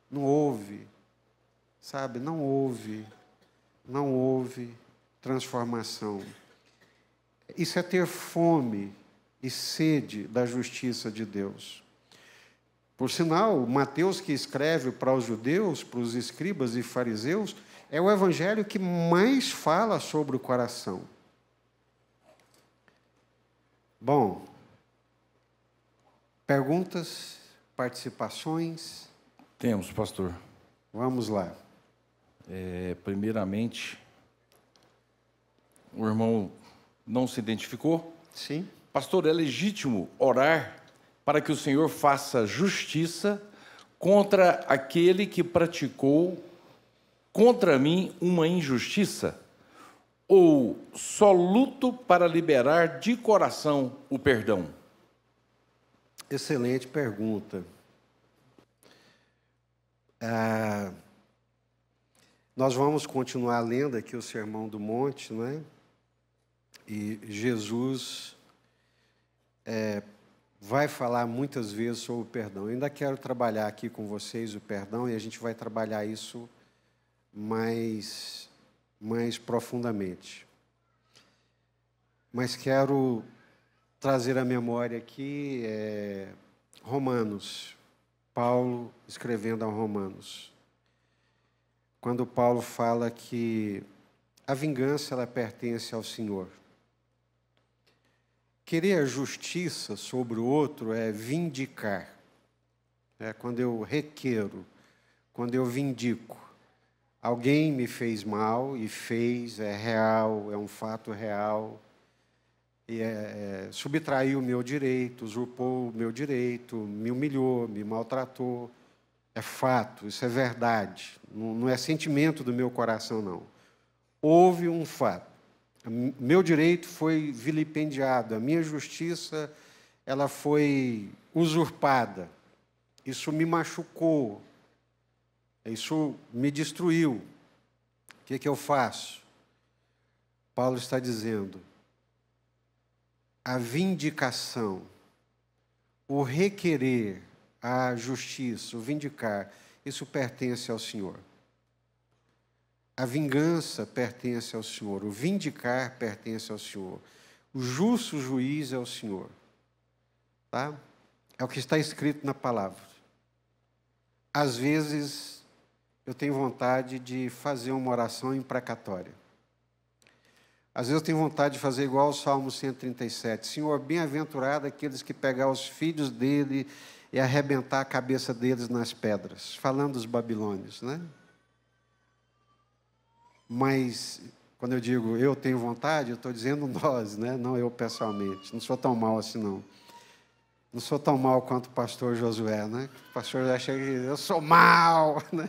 Não houve, sabe? Não houve transformação. Isso é ter fome e sede da justiça de Deus. Por sinal, Mateus, que escreve para os judeus, para os escribas e fariseus, é o evangelho que mais fala sobre o coração. Bom, perguntas, participações? Temos, pastor. Vamos lá. Primeiramente, o irmão não se identificou. Sim. Pastor, é legítimo orar para que o Senhor faça justiça contra aquele que praticou contra mim uma injustiça? Ou só luto para liberar de coração o perdão? Excelente pergunta. Nós vamos continuar lendo aqui o Sermão do Monte, né? E Jesus vai falar muitas vezes sobre o perdão. Eu ainda quero trabalhar aqui com vocês o perdão e a gente vai trabalhar isso mais profundamente. Mas quero trazer à memória aqui Romanos, Paulo escrevendo a Romanos. Quando Paulo fala que a vingança ela pertence ao Senhor. Querer a justiça sobre o outro é vindicar. É quando eu requero, quando eu vindico. Alguém me fez mal e fez, é real, é um fato real. E subtraiu o meu direito, usurpou o meu direito, me humilhou, me maltratou. É fato, isso é verdade. Não é sentimento do meu coração, não. Houve um fato. Meu direito foi vilipendiado, a minha justiça ela foi usurpada. Isso me machucou, isso me destruiu. O que eu faço? Paulo está dizendo, a vindicação, o requerer, a justiça, o vindicar, isso pertence ao Senhor. A vingança pertence ao Senhor, o vindicar pertence ao Senhor, o justo juiz é o Senhor. Tá? É o que está escrito na palavra. Às vezes, eu tenho vontade de fazer uma oração imprecatória. Às vezes eu tenho vontade de fazer igual o Salmo 137. Senhor, bem-aventurado aqueles que pegar os filhos dele e arrebentar a cabeça deles nas pedras. Falando dos babilônios, né? Mas, quando eu digo eu tenho vontade, eu estou dizendo nós, né? Não eu pessoalmente. Não sou tão mal assim, não. Não sou tão mal quanto o pastor Josué, né? O pastor Josué chega e diz, eu sou mal, né?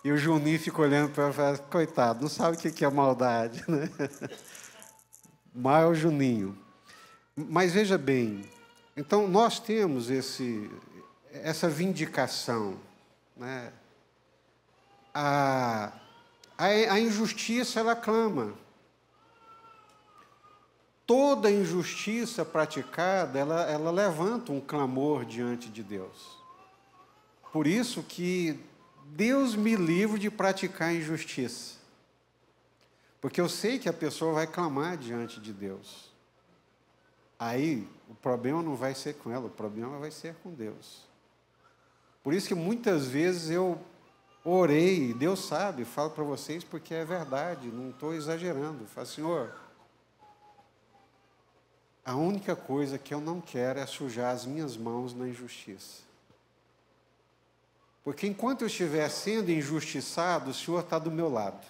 E o Juninho fica olhando para ele e fala, coitado, não sabe o que é maldade, né? Mal é o Juninho. Mas veja bem, então nós temos essa vindicação, né? A injustiça, ela clama. Toda injustiça praticada, ela levanta um clamor diante de Deus. Por isso que Deus me livre de praticar injustiça. Porque eu sei que a pessoa vai clamar diante de Deus. Aí, o problema não vai ser com ela, o problema vai ser com Deus. Por isso que muitas vezes eu orei, Deus sabe, falo para vocês porque é verdade, não estou exagerando. Falo, Senhor, a única coisa que eu não quero é sujar as minhas mãos na injustiça. Porque enquanto eu estiver sendo injustiçado, o Senhor está do meu lado.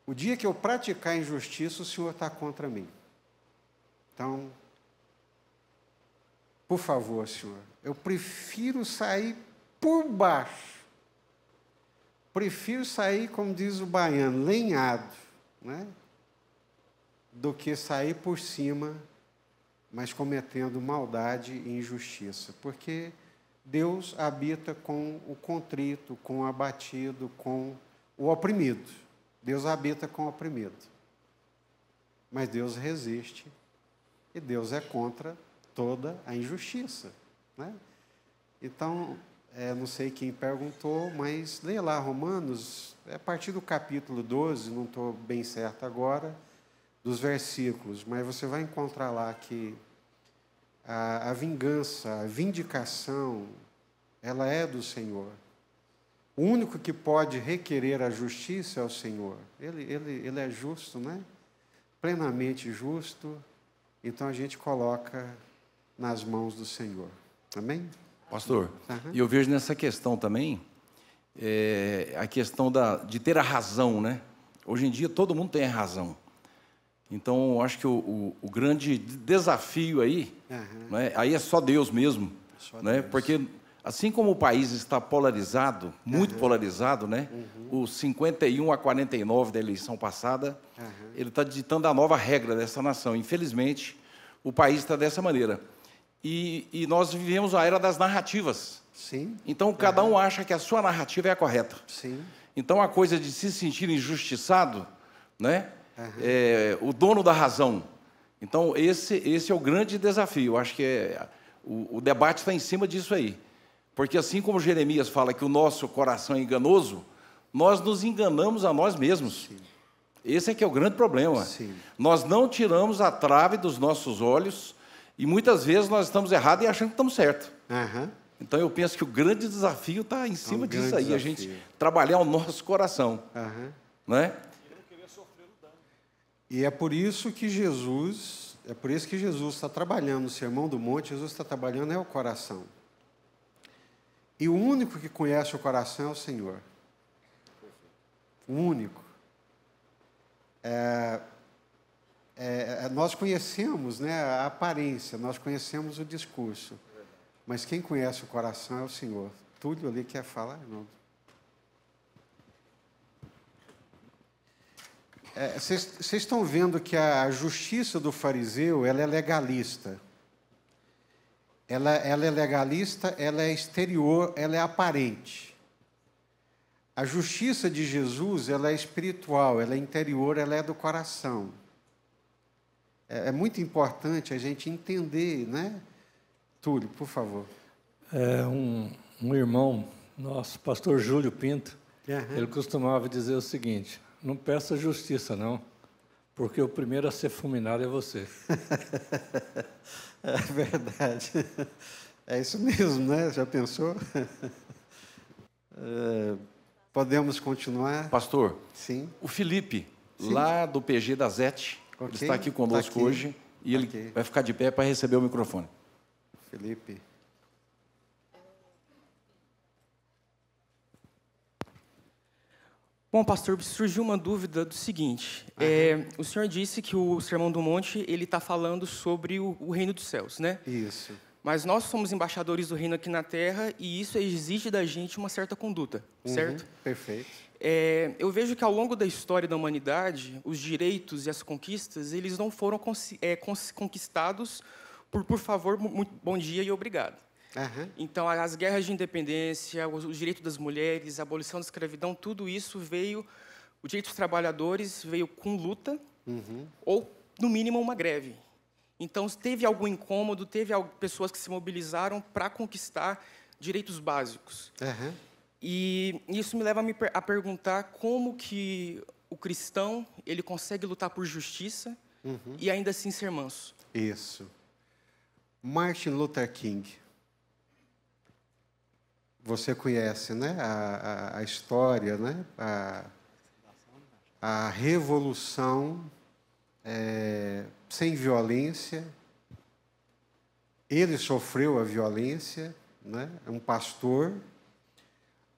O dia que eu praticar injustiça, o Senhor está contra mim. Então, por favor, Senhor, eu prefiro sair por baixo. Prefiro sair, como diz o baiano, lenhado, né? Do que sair por cima, mas cometendo maldade e injustiça. Porque Deus habita com o contrito, com o abatido, com o oprimido. Deus habita com o oprimido. Mas Deus resiste. E Deus é contra toda a injustiça, né? Então, não sei quem perguntou, mas leia lá Romanos, a partir do capítulo 12, não estou bem certo agora, dos versículos, mas você vai encontrar lá que a vingança, a vindicação, ela é do Senhor. O único que pode requerer a justiça é o Senhor. Ele é justo, né? Plenamente justo. Então, a gente coloca nas mãos do Senhor. Amém? Pastor, e eu vejo nessa questão também, a questão de ter a razão, né? Hoje em dia, todo mundo tem a razão. Então, eu acho que o grande desafio aí, né, aí é só Deus mesmo. Só né? Deus. Porque, assim como o país está polarizado, muito polarizado, né? O 51-49 da eleição passada, ele está ditando a nova regra dessa nação. Infelizmente, o país está dessa maneira. E nós vivemos a era das narrativas. Sim. Então, cada um acha que a sua narrativa é a correta. Sim. Então, a coisa de se sentir injustiçado, né? O dono da razão. Então, esse é o grande desafio. Eu acho que o debate está em cima disso aí. Porque, assim como Jeremias fala que o nosso coração é enganoso, nós nos enganamos a nós mesmos. Sim. Esse é que é o grande problema. Sim. Nós não tiramos a trave dos nossos olhos e, muitas vezes, nós estamos errados e achando que estamos certos. Então, eu penso que o grande desafio está em cima disso aí, a gente trabalhar o nosso coração. Né? E é por isso que Jesus está trabalhando no Sermão do Monte, Jesus está trabalhando é o coração. E o único que conhece o coração é o Senhor. O único. Nós conhecemos, né, a aparência, nós conhecemos o discurso, mas quem conhece o coração é o Senhor. Túlio ali quer falar, irmão? Vocês estão vendo que a justiça do fariseu, ela é legalista. Ela é legalista, ela é exterior, ela é aparente. A justiça de Jesus, ela é espiritual, ela é interior, ela é do coração. É muito importante a gente entender, né? Túlio, por favor. Um irmão nosso, pastor Júlio Pinto, ele costumava dizer o seguinte: não peça justiça, não, porque o primeiro a ser fulminado é você. É verdade. É isso mesmo, né? Já pensou? Podemos continuar? Pastor, sim. O Felipe, lá do PG da Zete, ele está aqui conosco hoje e ele vai ficar de pé para receber o microfone. Felipe. Bom, pastor, surgiu uma dúvida do seguinte. O senhor disse que o Sermão do Monte ele está falando sobre o reino dos céus, né? Isso. Mas nós somos embaixadores do reino aqui na Terra e isso exige da gente uma certa conduta, certo? Perfeito. Eu vejo que ao longo da história da humanidade, os direitos e as conquistas, eles não foram conquistados por favor, muito bom dia e obrigado. Então, as guerras de independência, o direito das mulheres, a abolição da escravidão, tudo isso veio, o direito dos trabalhadores veio com luta ou, no mínimo, uma greve. Então, teve algum incômodo, teve pessoas que se mobilizaram para conquistar direitos básicos. E isso me leva a perguntar como que o cristão ele consegue lutar por justiça e ainda assim ser manso. Isso. Martin Luther King. Você conhece, né? A história, né? A revolução sem violência. Ele sofreu a violência, né? É um pastor,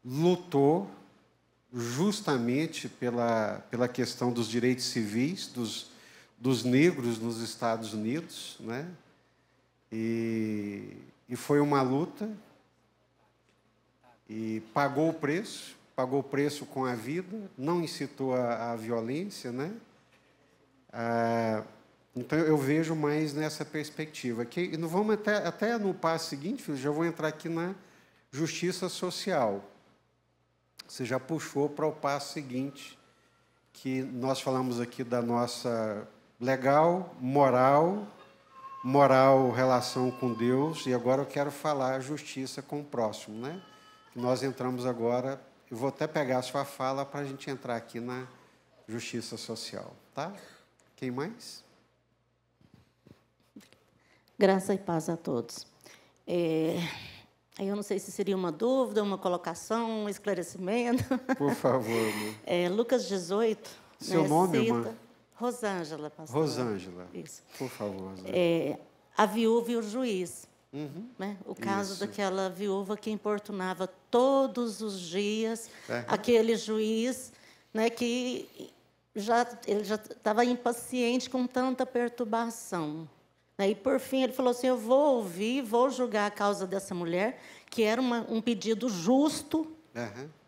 lutou justamente pela questão dos direitos civis dos negros nos Estados Unidos, né? E foi uma luta, e pagou o preço com a vida, não incitou a violência, né? Então, eu vejo mais nessa perspectiva. Que, não vamos até no passo seguinte, filho, já vou entrar aqui na justiça social. Você já puxou para o passo seguinte, que nós falamos aqui da nossa legal, moral, relação com Deus, e agora eu quero falar justiça com o próximo, né? Nós entramos agora, eu vou até pegar a sua fala para a gente entrar aqui na justiça social, tá? Quem mais? Graça e paz a todos. Eu não sei se seria uma dúvida, uma colocação, um esclarecimento. Por favor, Lucas 18. Seu nome, irmã? Rosângela, pastor. Rosângela. Isso. Por favor, Rosângela. A viúva e o juiz. Né? O caso daquela viúva que importunava todos os dias aquele juiz, né, que ele já estava impaciente com tanta perturbação. E, por fim, ele falou assim, eu vou ouvir, vou julgar a causa dessa mulher, que era um pedido justo.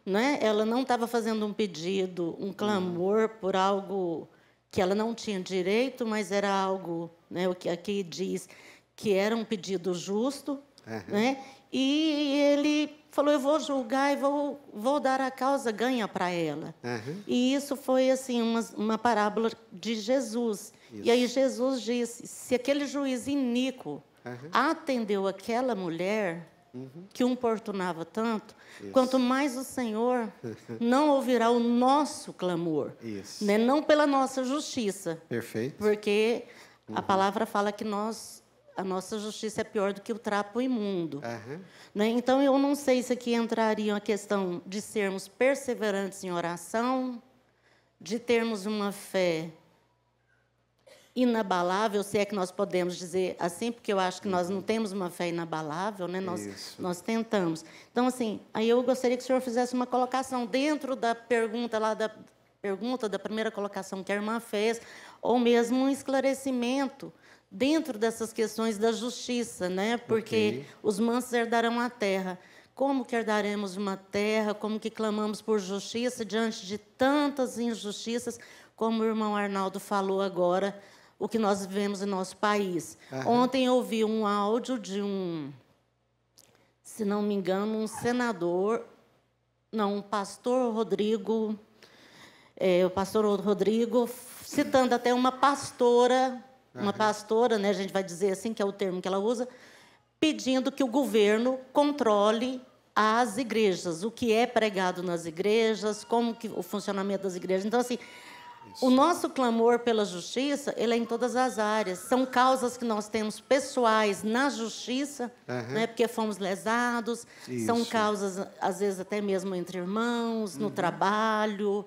Né? Ela não estava fazendo um pedido, um clamor por algo que ela não tinha direito, mas era algo, né, o que aqui diz, que era um pedido justo. Né? E ele falou, eu vou julgar e vou dar a causa ganha para ela. E isso foi assim uma parábola de Jesus. E aí Jesus disse, se aquele juiz iníquo atendeu aquela mulher que o importunava tanto, quanto mais o Senhor não ouvirá o nosso clamor, né? Não pela nossa justiça. Perfeito. Porque a palavra fala que a nossa justiça é pior do que o trapo imundo. Né? Então, eu não sei se aqui entraria a questão de sermos perseverantes em oração, de termos uma fé inabalável, se é que nós podemos dizer assim, porque eu acho que nós não temos uma fé inabalável, né? Nós tentamos. Então, assim, aí eu gostaria que o senhor fizesse uma colocação dentro da pergunta da primeira colocação que a irmã fez, ou mesmo um esclarecimento dentro dessas questões da justiça, né? Porque os mansos herdarão a terra. Como que herdaremos uma terra? Como que clamamos por justiça diante de tantas injustiças, como o irmão Arnaldo falou agora, o que nós vivemos em nosso país. Ontem eu ouvi um áudio de se não me engano, um pastor Rodrigo, o pastor Rodrigo, citando até uma pastora, né, a gente vai dizer assim, que é o termo que ela usa, pedindo que o governo controle as igrejas, o que é pregado nas igrejas, como que o funcionamento das igrejas. Então, assim, o nosso clamor pela justiça, ele é em todas as áreas. São causas que nós temos pessoais na justiça, né, porque fomos lesados. São causas, às vezes, até mesmo entre irmãos, no trabalho,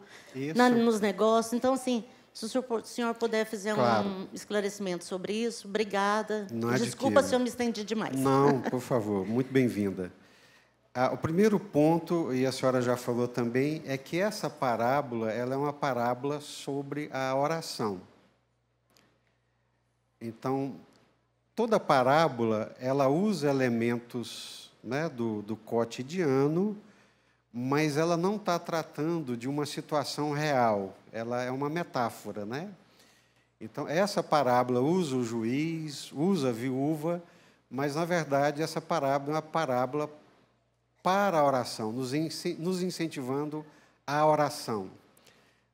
nos negócios. Então, assim, se o senhor puder fazer um esclarecimento sobre isso, obrigada. Desculpa se eu me estendi demais. Não, por favor, muito bem-vinda. O primeiro ponto, e a senhora já falou também, é que essa parábola ela é uma parábola sobre a oração. Então, toda parábola ela usa elementos, né, do cotidiano, mas ela não está tratando de uma situação real. Ela é uma metáfora, né? Então, essa parábola usa o juiz, usa a viúva, mas, na verdade, essa parábola é uma parábola para a oração, nos incentivando à oração.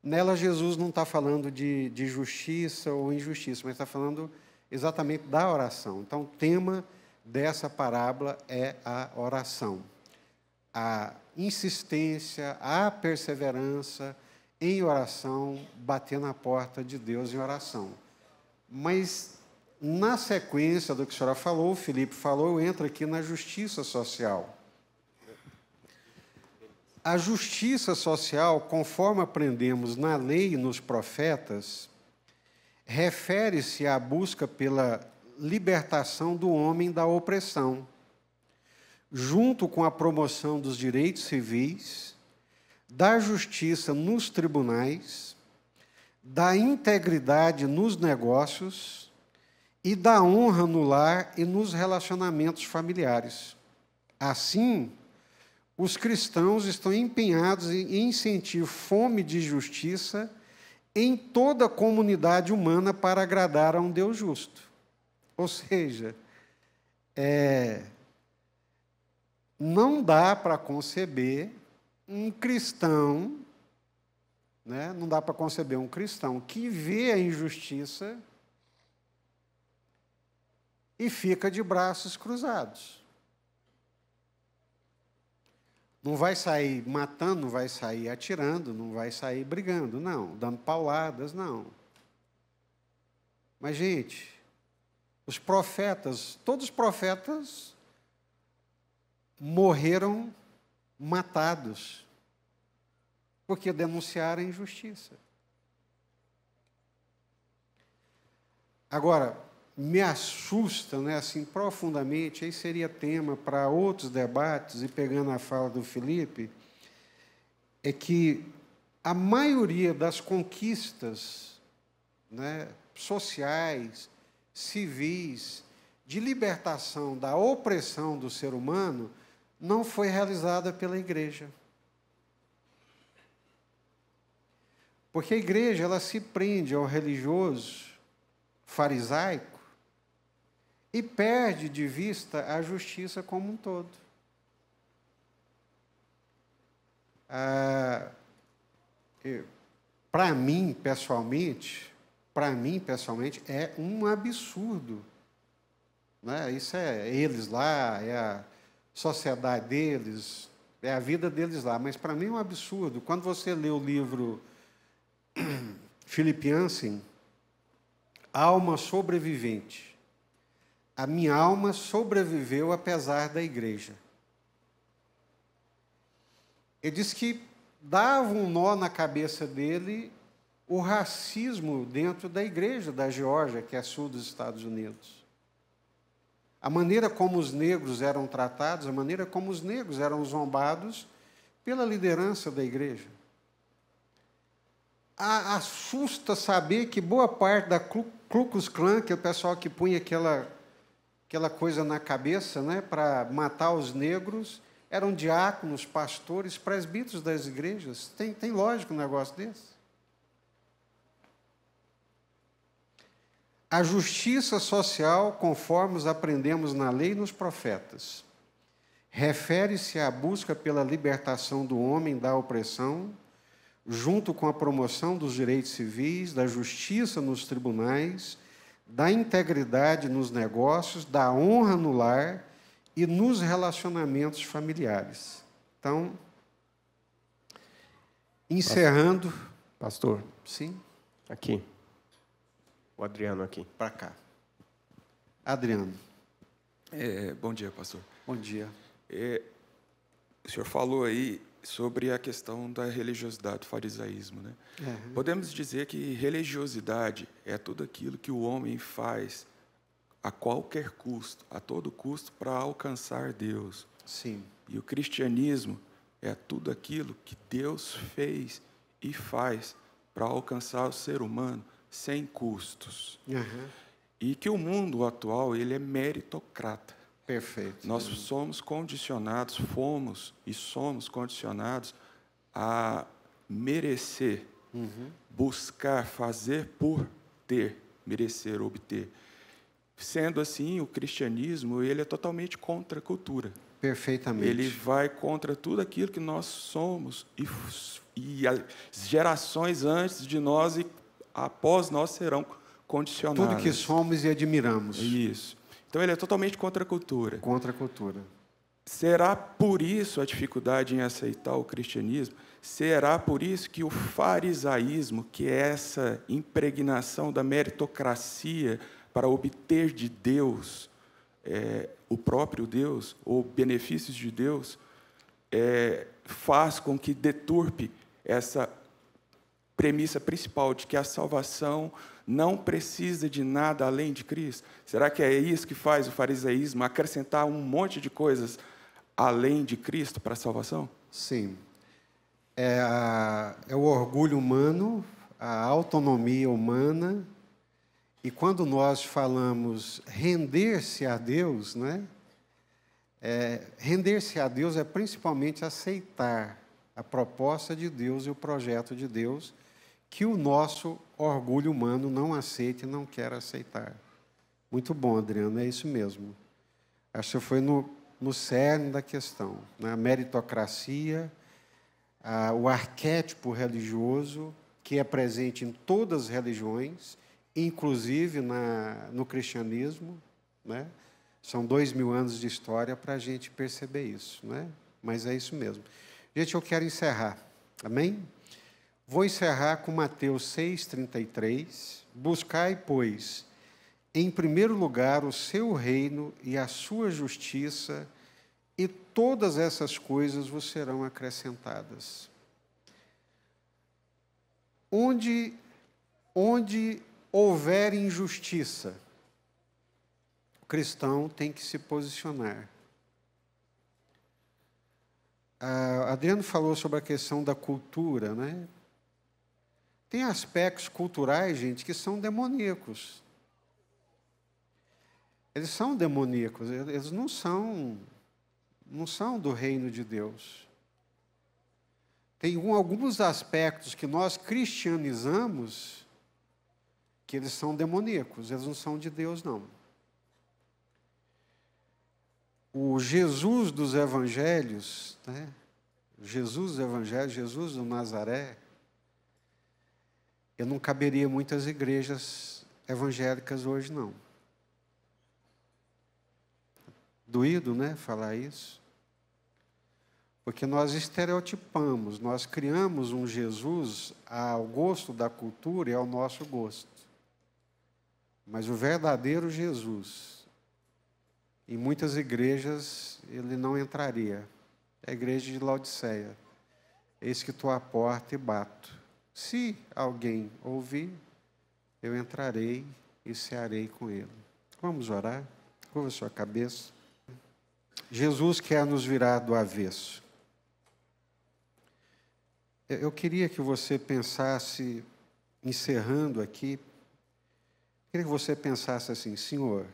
Nela, Jesus não está falando de justiça ou injustiça, mas está falando exatamente da oração. Então, o tema dessa parábola é a oração. A insistência, a perseverança em oração, bater na porta de Deus em oração. Mas, na sequência do que a senhora falou, o Felipe falou, eu entro aqui na justiça social. A justiça social, conforme aprendemos na lei e nos profetas, refere-se à busca pela libertação do homem da opressão, junto com a promoção dos direitos civis, da justiça nos tribunais, da integridade nos negócios e da honra no lar e nos relacionamentos familiares. Assim, os cristãos estão empenhados em sentir fome de justiça em toda a comunidade humana para agradar a um Deus justo. Ou seja, não dá para conceber um cristão, né? Não dá para conceber um cristão que vê a injustiça e fica de braços cruzados. Não vai sair matando, não vai sair atirando, não vai sair brigando, não, dando pauladas, não. Mas, gente, os profetas, todos os profetas morreram matados porque denunciaram a injustiça. Agora, me assusta, né, assim, profundamente, aí seria tema para outros debates, e pegando a fala do Felipe, é que a maioria das conquistas, né, sociais, civis, de libertação da opressão do ser humano, não foi realizada pela igreja. Porque a igreja, ela se prende ao religioso farisaico e perde de vista a justiça como um todo. Para mim, pessoalmente, é um absurdo. Né? Isso é eles lá, é a sociedade deles, é a vida deles lá. Mas, para mim, é um absurdo. Quando você lê o livro Philip Yancey, Alma Sobrevivente, a minha alma sobreviveu apesar da igreja. Ele diz que dava um nó na cabeça dele o racismo dentro da igreja da Geórgia, que é sul dos Estados Unidos. A maneira como os negros eram tratados, a maneira como os negros eram zombados pela liderança da igreja. Assusta saber que boa parte da Ku Klux Klan, que é o pessoal que punha aquela coisa na cabeça, né, para matar os negros, eram diáconos, pastores, presbíteros das igrejas. Tem lógica um negócio desse? A justiça social, conforme os aprendemos na lei e nos profetas, refere-se à busca pela libertação do homem da opressão, junto com a promoção dos direitos civis, da justiça nos tribunais, da integridade nos negócios, da honra no lar e nos relacionamentos familiares. Então, encerrando... Pastor. Sim? Aqui. O Adriano aqui. Para cá. Adriano. Bom dia, pastor. Bom dia. O senhor falou aí sobre a questão da religiosidade, do farisaísmo, né? Uhum. Podemos dizer que religiosidade é tudo aquilo que o homem faz a qualquer custo, a todo custo, para alcançar Deus. Sim. E o cristianismo é tudo aquilo que Deus fez e faz para alcançar o ser humano sem custos. Uhum. E que o mundo atual ele é meritocrata. Perfeito. Nós somos condicionados, fomos e somos condicionados a merecer, buscar, fazer por ter, merecer, obter. Sendo assim, o cristianismo ele é totalmente contra a cultura. Perfeitamente. Ele vai contra tudo aquilo que nós somos e as gerações antes de nós e após nós serão condicionadas. Tudo que somos e admiramos. Isso. Então, ele é totalmente contra a cultura. Contra a cultura. Será por isso a dificuldade em aceitar o cristianismo? Será por isso que o farisaísmo, que é essa impregnação da meritocracia para obter de Deus o próprio Deus, ou benefícios de Deus, faz com que deturpe essa premissa principal de que a salvação não precisa de nada além de Cristo? Será que é isso que faz o farisaísmo acrescentar um monte de coisas além de Cristo para a salvação? Sim. É o orgulho humano, a autonomia humana. E quando nós falamos render-se a Deus, né? Render-se a Deus é principalmente aceitar a proposta de Deus e o projeto de Deus, que o nosso orgulho humano não aceita e não quer aceitar. Muito bom, Adriano, é isso mesmo. Acho que foi no cerne da questão, né? A meritocracia, o arquétipo religioso, que é presente em todas as religiões, inclusive no cristianismo, né? São 2000 anos de história para a gente perceber isso, né? Mas é isso mesmo. Gente, eu quero encerrar, amém? Vou encerrar com Mateus 6,33. Buscai, pois, em primeiro lugar o seu reino e a sua justiça, e todas essas coisas vos serão acrescentadas. Onde houver injustiça, o cristão tem que se posicionar. Adriano falou sobre a questão da cultura, né? Tem aspectos culturais, gente, que são demoníacos. Eles são demoníacos, eles não são do reino de Deus. Tem alguns aspectos que nós cristianizamos que eles são demoníacos, eles não são de Deus, não. O Jesus dos evangelhos, né? Jesus dos evangelhos, Jesus do Nazaré, eu não caberia muitas igrejas evangélicas hoje, não. Doído, né, falar isso? Porque nós estereotipamos, nós criamos um Jesus ao gosto da cultura e ao nosso gosto. Mas o verdadeiro Jesus, em muitas igrejas, ele não entraria. É a igreja de Laodiceia. Eis que estou à porta e bato. Se alguém ouvir, eu entrarei e cearei com ele. Vamos orar? Curva sua cabeça. Jesus quer nos virar do avesso. Eu queria que você pensasse, encerrando aqui, queria que você pensasse assim: Senhor,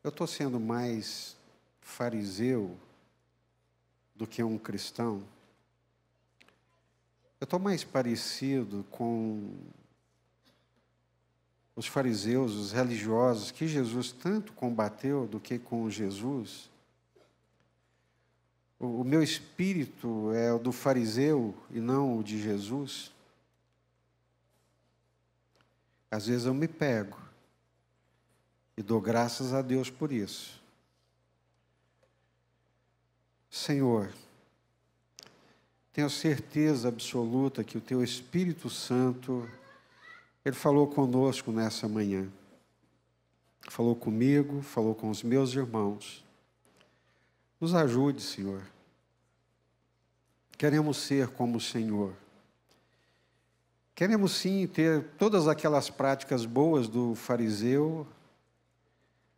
eu estou sendo mais fariseu do que um cristão? Eu estou mais parecido com os fariseus, os religiosos, que Jesus tanto combateu, do que com Jesus? O meu espírito é o do fariseu e não o de Jesus? Às vezes eu me pego e dou graças a Deus por isso. Senhor, tenho certeza absoluta que o Teu Espírito Santo, Ele falou conosco nessa manhã. Falou comigo, falou com os meus irmãos. Nos ajude, Senhor. Queremos ser como o Senhor. Queremos, sim, ter todas aquelas práticas boas do fariseu,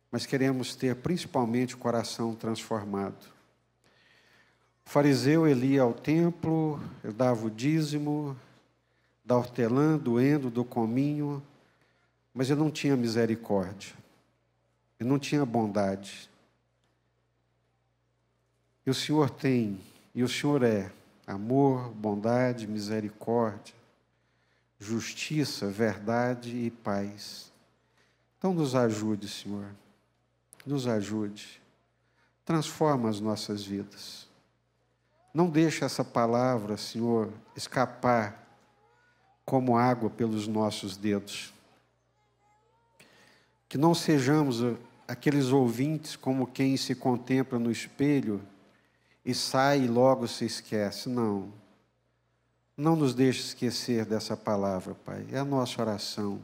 mas queremos ter principalmente o coração transformado. O fariseu, ele ia ao templo, ele dava o dízimo, da hortelã, do endo, do cominho, mas ele não tinha misericórdia, ele não tinha bondade. E o Senhor tem, e o Senhor é amor, bondade, misericórdia, justiça, verdade e paz. Então, nos ajude, Senhor. Nos ajude. Transforma as nossas vidas. Não deixe essa palavra, Senhor, escapar como água pelos nossos dedos. Que não sejamos aqueles ouvintes como quem se contempla no espelho e sai e logo se esquece. Não. Não nos deixe esquecer dessa palavra, Pai. É a nossa oração,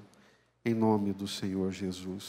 em nome do Senhor Jesus.